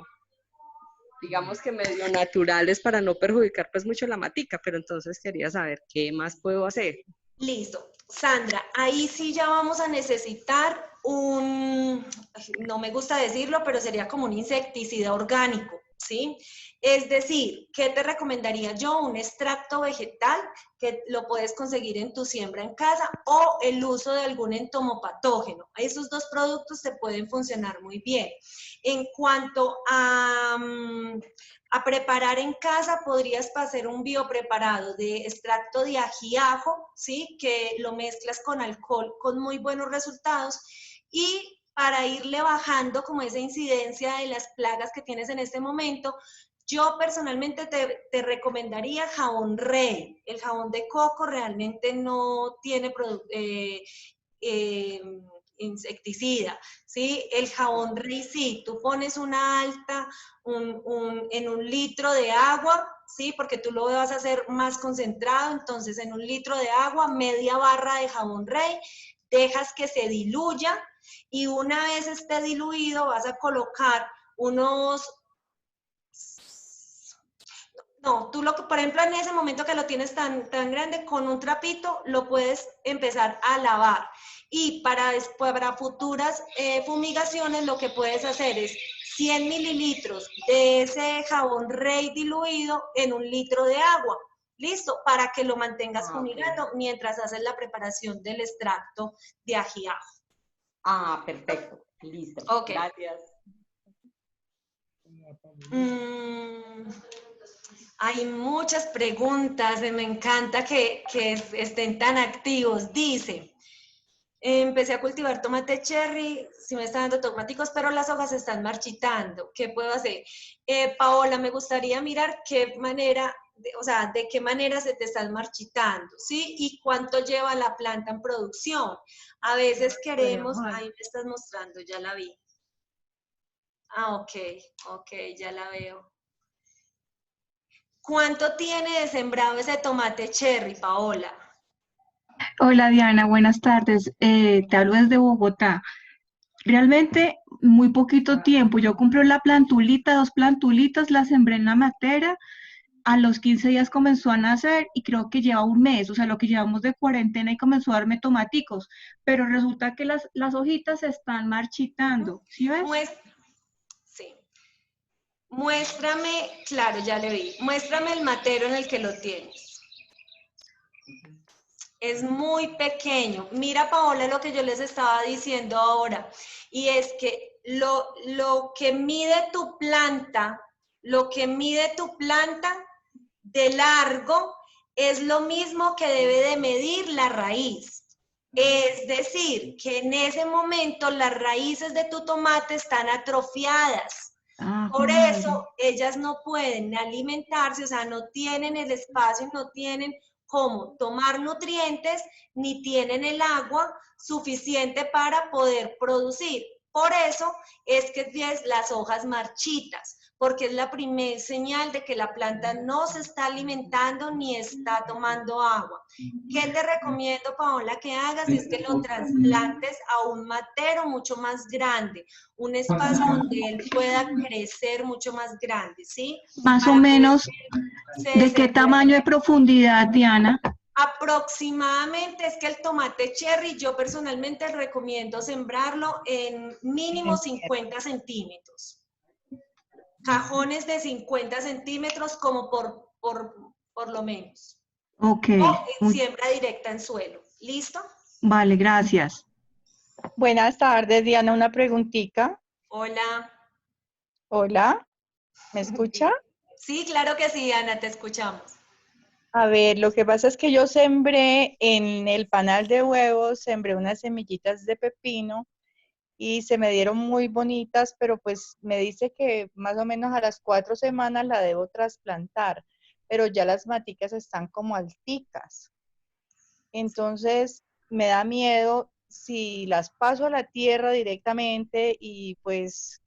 digamos que medio naturales para no perjudicar pues mucho la matica, pero entonces quería saber qué más puedo hacer. Listo. Sandra, ahí sí ya vamos a necesitar no me gusta decirlo, pero sería como un insecticida orgánico, ¿sí? Es decir, ¿qué te recomendaría yo? Un extracto vegetal que lo puedes conseguir en tu siembra en casa o el uso de algún entomopatógeno. Esos dos productos te pueden funcionar muy bien. En cuanto a preparar en casa, podrías hacer un biopreparado de extracto de ají-ajo, ¿sí? Que lo mezclas con alcohol con muy buenos resultados y para irle bajando como esa incidencia de las plagas que tienes en este momento, yo personalmente te recomendaría jabón Rey. El jabón de coco realmente no tiene insecticida, ¿sí? El jabón Rey sí, tú pones una alta en un litro de agua, ¿sí? Porque tú lo vas a hacer más concentrado, entonces en un litro de agua, media barra de jabón Rey, dejas que se diluya y una vez esté diluido vas a colocar unos... No, tú por ejemplo, en ese momento que lo tienes tan grande, con un trapito lo puedes empezar a lavar. Y para futuras fumigaciones lo que puedes hacer es 100 mililitros de ese jabón Rey diluido en un litro de agua. Listo, para que lo mantengas fumigando mientras haces la preparación del extracto de ají-ajo. Perfecto. Listo. Ok. Gracias. Hay muchas preguntas, me encanta que estén tan activos. Dice, empecé a cultivar tomate cherry, sí me están dando tomáticos, pero las hojas se están marchitando. ¿Qué puedo hacer? Paola, me gustaría mirar qué manera, o sea, de qué manera se te están marchitando, ¿sí? Y cuánto lleva la planta en producción. A veces queremos, ahí me estás mostrando, ya la vi. Ah, ok, ya la veo. ¿Cuánto tiene de sembrado ese tomate cherry, Paola? Hola Diana, buenas tardes. Te hablo desde Bogotá. Realmente muy poquito tiempo. Yo compré la plantulita, 2 plantulitas, las sembré en la matera. A los 15 días comenzó a nacer y creo que lleva un mes, o sea, lo que llevamos de cuarentena y comenzó a darme tomaticos. Pero resulta que las hojitas se están marchitando. ¿Sí ves? Sí. Muéstrame, claro, ya le vi. Muéstrame el matero en el que lo tienes. Es muy pequeño. Mira, Paola, lo que yo les estaba diciendo ahora. Y es que lo que mide tu planta, de largo es lo mismo que debe de medir la raíz. Es decir, que en ese momento las raíces de tu tomate están atrofiadas. Por eso ellas no pueden alimentarse, o sea, no tienen el espacio, no tienen cómo tomar nutrientes, ni tienen el agua suficiente para poder producir. Por eso es que tienes las hojas marchitas, porque es la primer señal de que la planta no se está alimentando ni está tomando agua. ¿Qué te recomiendo, Paola, que hagas? Es que lo trasplantes a un matero mucho más grande, un espacio donde él pueda crecer mucho más grande, ¿sí? Más o menos, ¿de qué tamaño de profundidad, Diana? Aproximadamente, es que el tomate cherry yo personalmente recomiendo sembrarlo en mínimo 50 centímetros. Cajones de 50 centímetros como por lo menos. Ok. O siembra directa en suelo. ¿Listo? Vale, gracias. Buenas tardes, Diana, una preguntita. Hola. Hola, ¿me escucha? Sí, claro que sí, Ana, te escuchamos. A ver, lo que pasa es que yo sembré en el panal de huevos, sembré unas semillitas de pepino y se me dieron muy bonitas, pero pues me dice que más o menos a las 4 semanas la debo trasplantar, pero ya las maticas están como alticas. Entonces me da miedo si las paso a la tierra directamente y pues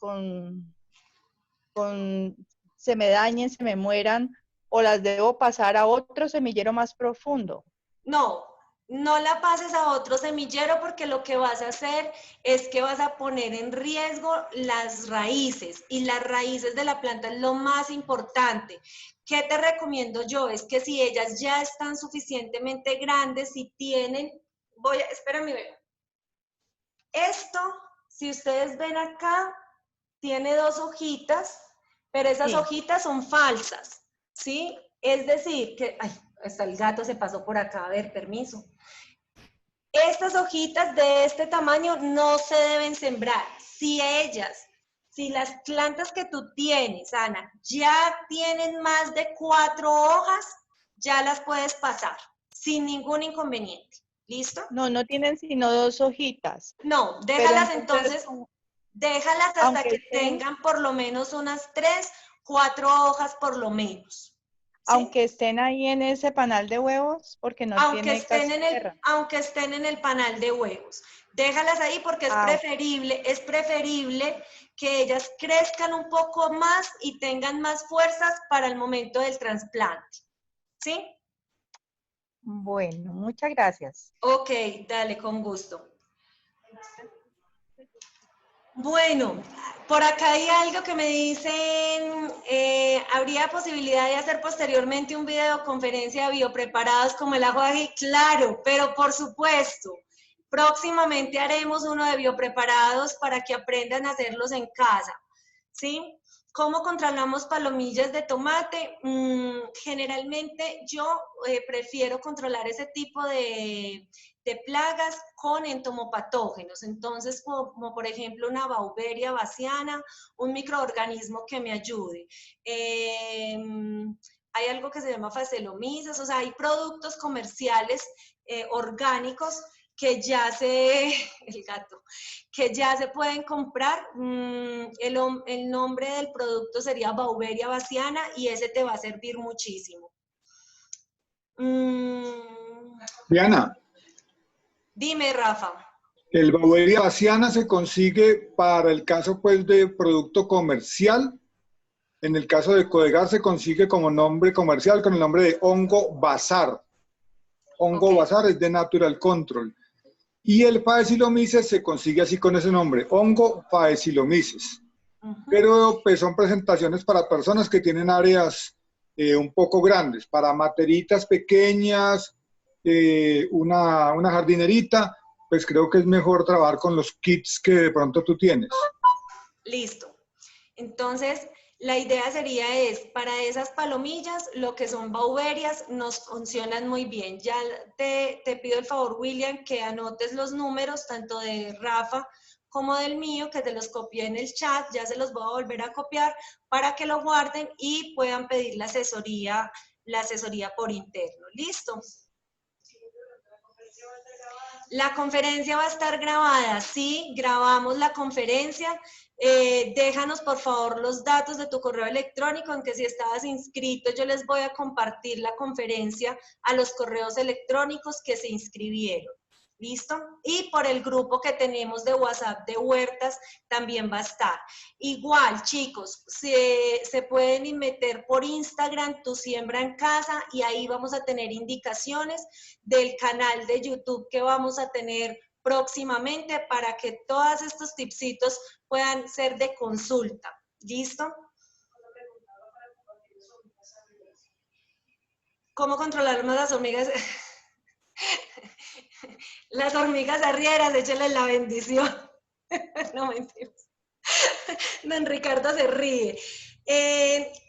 se me dañen, se me mueran, o las debo pasar a otro semillero más profundo. No, no la pases a otro semillero porque lo que vas a hacer es que vas a poner en riesgo las raíces y las raíces de la planta es lo más importante. ¿Qué te recomiendo yo? Es que si ellas ya están suficientemente grandes, si tienen, espérame, esto, si ustedes ven acá, tiene 2 hojitas, pero esas hojitas son falsas, ¿sí? Es decir, que, ay, hasta el gato se pasó por acá, a ver, permiso. Estas hojitas de este tamaño no se deben sembrar. Si las plantas que tú tienes, Ana, ya tienen más de 4 hojas, ya las puedes pasar sin ningún inconveniente. ¿Listo? No, no tienen sino 2 hojitas. No, déjalas entonces, déjalas hasta que tengan por lo menos unas 3, 4 hojas por lo menos. ¿Sí? Aunque estén ahí en ese panal de huevos, porque no tiene casi tierra. Aunque estén en el panal de huevos. Déjalas ahí porque es preferible que ellas crezcan un poco más y tengan más fuerzas para el momento del trasplante. ¿Sí? Bueno, muchas gracias. Ok, dale, con gusto. Bueno, por acá hay algo que me dicen, ¿habría posibilidad de hacer posteriormente un videoconferencia de biopreparados como el aguaje? Claro, pero por supuesto, próximamente haremos uno de biopreparados para que aprendan a hacerlos en casa, ¿sí? ¿Cómo controlamos palomillas de tomate? Generalmente yo prefiero controlar ese tipo de plagas con entomopatógenos. Entonces, como por ejemplo una Beauveria bassiana, un microorganismo que me ayude. hay algo que se llama facelomisas, o sea, hay productos comerciales orgánicos que ya que ya se pueden comprar. El nombre del producto sería Beauveria bassiana y ese te va a servir muchísimo. Diana. Dime, Rafa. El Beauveria bassiana se consigue para el caso pues de producto comercial. En el caso de Codegar se consigue como nombre comercial con el nombre de Hongo Bazar. Hongo Bazar es de Natural Control. Y el Faecilomyces se consigue así con ese nombre, Hongo Faecilomyces. Pero pues son presentaciones para personas que tienen áreas un poco grandes, para materitas pequeñas, una jardinerita, pues creo que es mejor trabajar con los kits que de pronto tú tienes. Listo. Entonces, la idea sería para esas palomillas, lo que son Beauverias nos funcionan muy bien. Ya te pido el favor, William, que anotes los números, tanto de Rafa como del mío, que te los copié en el chat, ya se los voy a volver a copiar para que lo guarden y puedan pedir la asesoría por interno. ¿Listo? La conferencia va a estar grabada, sí, grabamos la conferencia. Déjanos por favor los datos de tu correo electrónico, aunque si estabas inscrito yo les voy a compartir la conferencia a los correos electrónicos que se inscribieron. ¿Listo? Y por el grupo que tenemos de WhatsApp de Huertas también va a estar. Igual, chicos, se pueden meter por Instagram, Tu Siembra en Casa, y ahí vamos a tener indicaciones del canal de YouTube que vamos a tener próximamente para que todos estos tipsitos puedan ser de consulta. ¿Listo? ¿Cómo controlar más las hormigas? Las hormigas arrieras, échenle la bendición. No mentiras. Don Ricardo se ríe.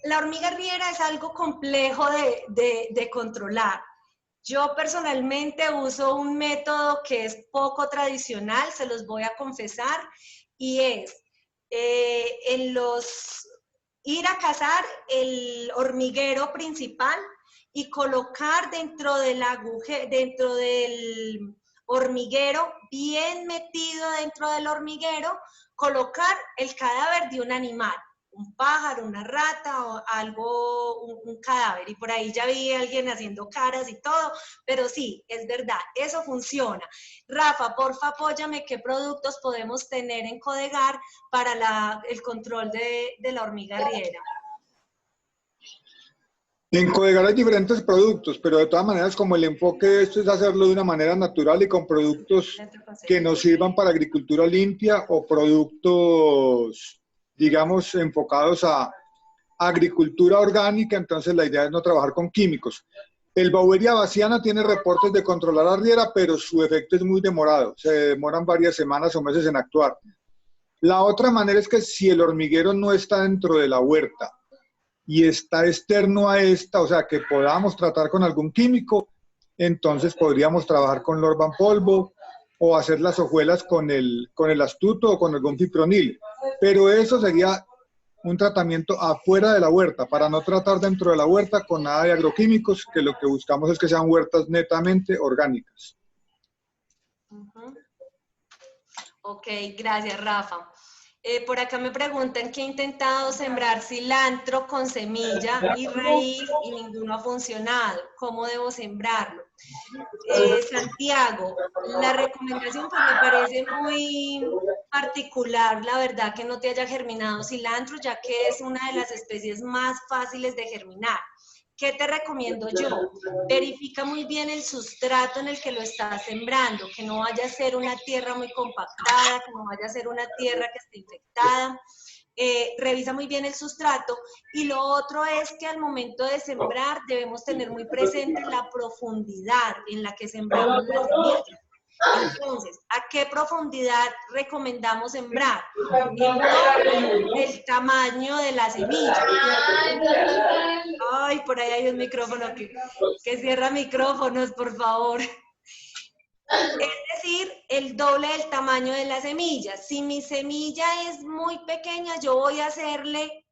La hormiga arriera es algo complejo de controlar. Yo personalmente uso un método que es poco tradicional, se los voy a confesar, y es ir a cazar el hormiguero principal y colocar dentro del hormiguero, bien metido dentro del hormiguero, colocar el cadáver de un animal, un pájaro, una rata o algo, un cadáver. Y por ahí ya vi a alguien haciendo caras y todo, pero sí, es verdad, eso funciona. Rafa, porfa, apóyame qué productos podemos tener en Codegar para el control de la hormiga arriera. En Codegar hay diferentes productos, pero de todas maneras, como el enfoque de esto es hacerlo de una manera natural y con productos que nos sirvan para agricultura limpia o productos, digamos, enfocados a agricultura orgánica, entonces la idea es no trabajar con químicos. El Beauveria bassiana tiene reportes de controlar arriera, pero su efecto es muy demorado, se demoran varias semanas o meses en actuar. La otra manera es que si el hormiguero no está dentro de la huerta, y está externo a esta, o sea, que podamos tratar con algún químico, entonces podríamos trabajar con Lorban polvo o hacer las hojuelas con el astuto o con algún fipronil. Pero eso sería un tratamiento afuera de la huerta, para no tratar dentro de la huerta con nada de agroquímicos, que lo que buscamos es que sean huertas netamente orgánicas. Ok, gracias, Rafa. Por acá me preguntan que he intentado sembrar cilantro con semilla y raíz y ninguno ha funcionado. ¿Cómo debo sembrarlo? Santiago, la recomendación pues me parece muy particular, la verdad, que no te haya germinado cilantro, ya que es una de las especies más fáciles de germinar. ¿Qué te recomiendo yo? Verifica muy bien el sustrato en el que lo estás sembrando, que no vaya a ser una tierra muy compactada, que no vaya a ser una tierra que esté infectada. Revisa muy bien el sustrato. Y lo otro es que al momento de sembrar debemos tener muy presente la profundidad en la que sembramos las semillas. Entonces, ¿a qué profundidad recomendamos sembrar? El tamaño de la semilla. Ay, por ahí hay un micrófono que cierra micrófonos, por favor. Es decir, el doble del tamaño de la semilla. Si mi semilla es muy pequeña, yo voy a hacerle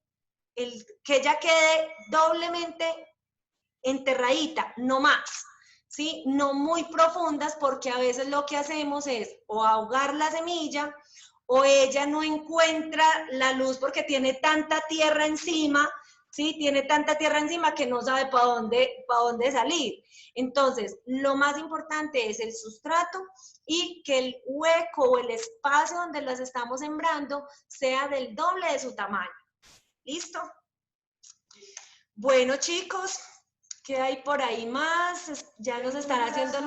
que ella quede doblemente enterradita, no más, ¿sí? No muy profundas, porque a veces lo que hacemos es o ahogar la semilla, o ella no encuentra la luz porque tiene tanta tierra encima, ¿sí? Tiene tanta tierra encima que no sabe para dónde salir. Entonces, lo más importante es el sustrato y que el hueco o el espacio donde las estamos sembrando sea del doble de su tamaño. ¿Listo? Bueno, chicos, ¿qué hay por ahí más? Ya nos están haciendo...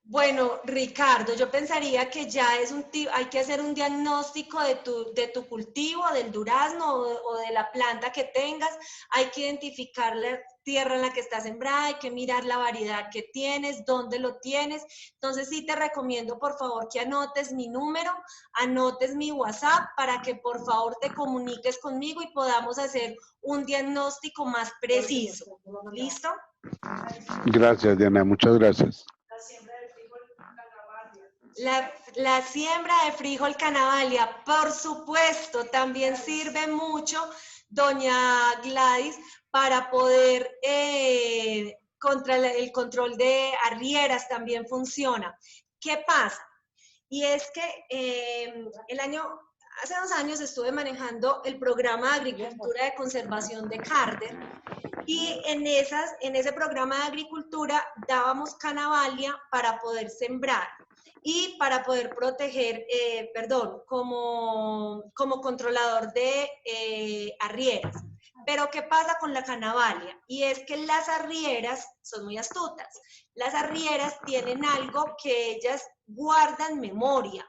Bueno, Ricardo, yo pensaría que ya es hay que hacer un diagnóstico de tu cultivo, del durazno o de la planta que tengas. Hay que identificar la tierra en la que está sembrada, hay que mirar la variedad que tienes, dónde lo tienes. Entonces sí te recomiendo, por favor, que anotes mi número, anotes mi WhatsApp para que por favor te comuniques conmigo y podamos hacer un diagnóstico más preciso. ¿Listo? Gracias, Diana, muchas gracias. La siembra de frijol canavalia, por supuesto, también sirve mucho, doña Gladys, para poder, contra el control de arrieras también funciona. ¿Qué pasa? Y es que hace 2 años estuve manejando el programa de agricultura de conservación de Carter, y en ese programa de agricultura dábamos canavalia para poder sembrar y para poder proteger, como controlador de arrieras. Pero ¿qué pasa con la canavalia? Y es que las arrieras son muy astutas. Las arrieras tienen algo que ellas guardan memoria.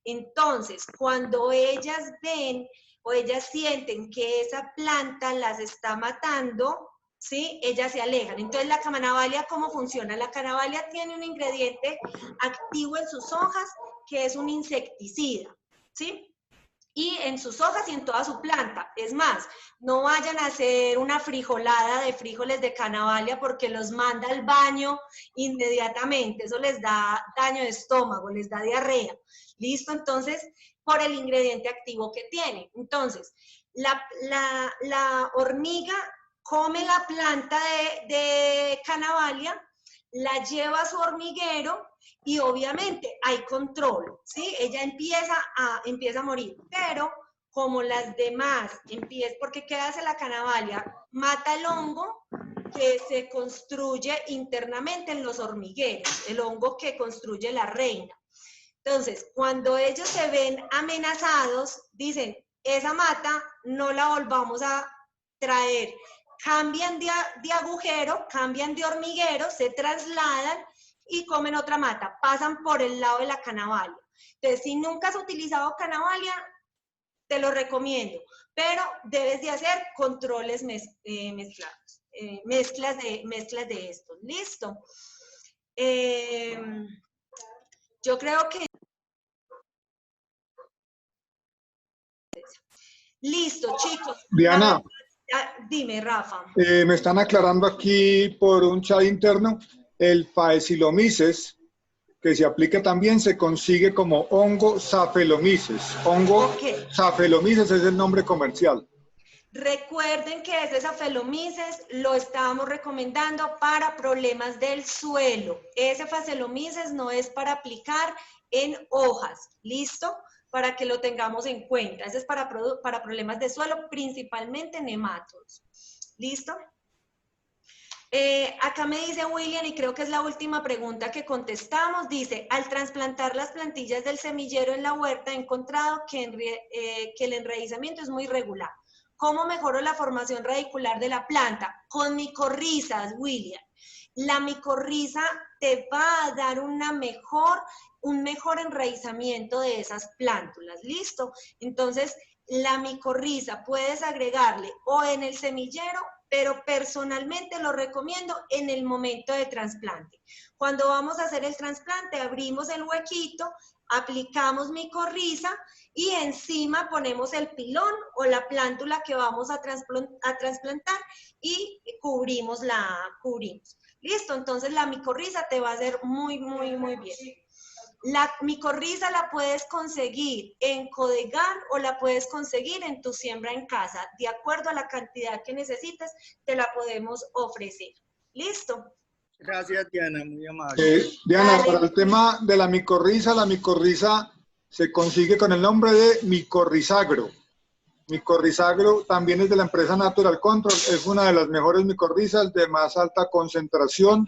Entonces, cuando ellas ven o ellas sienten que esa planta las está matando, ¿sí? Ellas se alejan. Entonces, la canavalia, ¿cómo funciona? La canavalia tiene un ingrediente activo en sus hojas que es un insecticida, ¿sí? Y en sus hojas y en toda su planta. Es más, no vayan a hacer una frijolada de frijoles de canavalia porque los manda al baño inmediatamente. Eso les da daño de estómago, les da diarrea. ¿Listo? Entonces, por el ingrediente activo que tiene. Entonces, la hormiga come la planta de canavalia, la lleva a su hormiguero y obviamente hay control, ¿sí? Ella empieza a morir, pero como las demás porque ¿qué hace la canavalia? Mata el hongo que se construye internamente en los hormigueros, el hongo que construye la reina. Entonces, cuando ellos se ven amenazados, dicen, esa mata no la volvamos a traer. Cambian de agujero, cambian de hormiguero, se trasladan y comen otra mata, pasan por el lado de la canavalia. Entonces, si nunca has utilizado canavalia, te lo recomiendo, pero debes de hacer controles mezclados, mezclas de estos. ¿Listo? Yo creo que... Listo, chicos. Diana. Dime, Rafa. Me están aclarando aquí por un chat interno, el Phaeohylomices, que se aplica también, se consigue como hongo Staphylomices. Hongo Staphylomices es el nombre comercial. Recuerden que ese Staphylomices lo estábamos recomendando para problemas del suelo. Ese Phaeohylomices no es para aplicar en hojas, ¿listo? Para que lo tengamos en cuenta. Ese es para problemas de suelo, principalmente nematodos. ¿Listo? Acá me dice William, y creo que es la última pregunta que contestamos, dice, al trasplantar las plantillas del semillero en la huerta he encontrado que el enraizamiento es muy irregular. ¿Cómo mejoro la formación radicular de la planta? Con micorrizas, William. La micorriza te va a dar un mejor enraizamiento de esas plántulas, ¿listo? Entonces, la micorriza puedes agregarle o en el semillero, pero personalmente lo recomiendo en el momento de trasplante. Cuando vamos a hacer el trasplante, abrimos el huequito, aplicamos micorriza y encima ponemos el pilón o la plántula que vamos a trasplantar y cubrimos. ¿Listo? Entonces la micorriza te va a hacer muy, muy, muy bien. La micorriza la puedes conseguir en Codegar o la puedes conseguir en tu siembra en casa. De acuerdo a la cantidad que necesites, te la podemos ofrecer. ¿Listo? Gracias, Diana, muy amable. Diana, Dale. para el tema de la micorriza se consigue con el nombre de Micorrizagro. Micorrizagro también es de la empresa Natural Control, es una de las mejores micorrizas de más alta concentración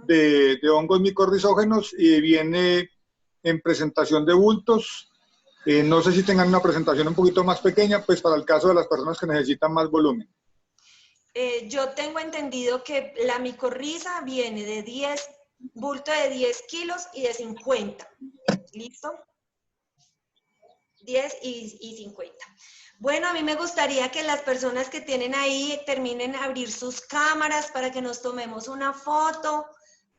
de hongos micorrizógenos y viene en presentación de bultos. No sé si tengan una presentación un poquito más pequeña, pues para el caso de las personas que necesitan más volumen. Yo tengo entendido que la micorriza viene de 10, bulto de 10 kilos y de 50. ¿Listo? 10 y 50. Bueno, a mí me gustaría que las personas que tienen ahí terminen de abrir sus cámaras para que nos tomemos una foto.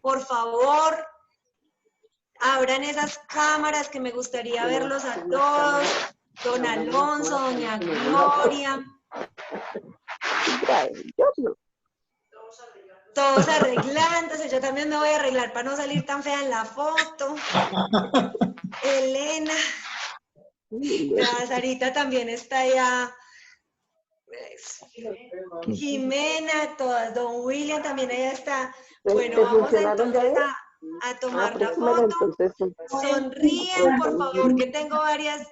Por favor, abran esas cámaras que me gustaría verlos a todos. Don Alonso, doña Gloria. Todos arreglándose, yo también me voy a arreglar para no salir tan fea en la foto. Elena. La Sarita también está allá. Jimena, todas. Don William también allá está. Bueno, vamos entonces a tomar la foto. Sonríen, por favor, que tengo varias.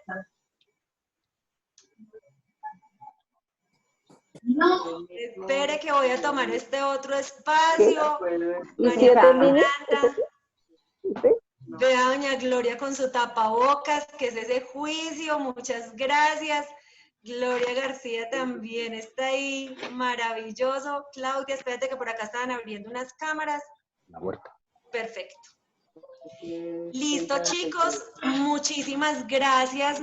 Espere que voy a tomar este otro espacio. María Fernanda. Vea a doña Gloria con su tapabocas, que es ese juicio. Muchas gracias. Gloria García también está ahí. Maravilloso. Claudia, espérate que por acá estaban abriendo unas cámaras. La huerta. Perfecto. Listo, chicos, muchísimas gracias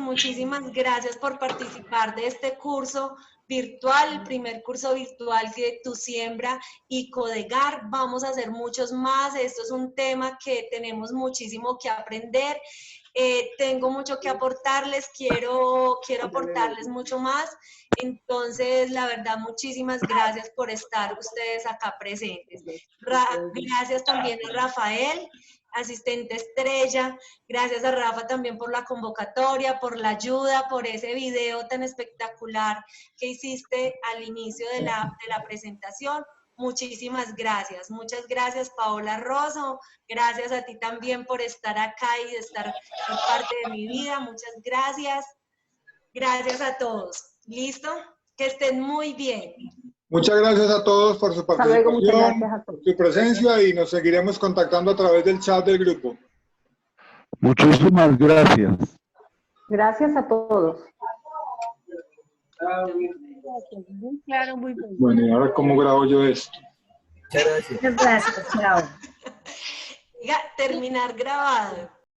por participar de este curso virtual, el primer curso virtual de Tu Siembra y Codegar. Vamos a hacer muchos más. Esto es un tema que tenemos muchísimo que aprender. Tengo mucho que aportarles, quiero aportarles mucho más. Entonces, la verdad, muchísimas gracias por estar ustedes acá presentes. Gracias también a Rafael, asistente estrella. Gracias a Rafa también por la convocatoria, por la ayuda, por ese video tan espectacular que hiciste al inicio de la presentación. Muchísimas gracias. Muchas gracias, Paola Rosso. Gracias a ti también por estar acá y de estar en parte de mi vida. Muchas gracias. Gracias a todos. ¿Listo? Que estén muy bien. Muchas gracias a todos por su participación, su presencia y nos seguiremos contactando a través del chat del grupo. Muchísimas gracias. Gracias a todos. Muy claro, muy bien. Bueno, ¿y ahora cómo grabo yo esto? Muchas gracias. Chao. Terminar grabado.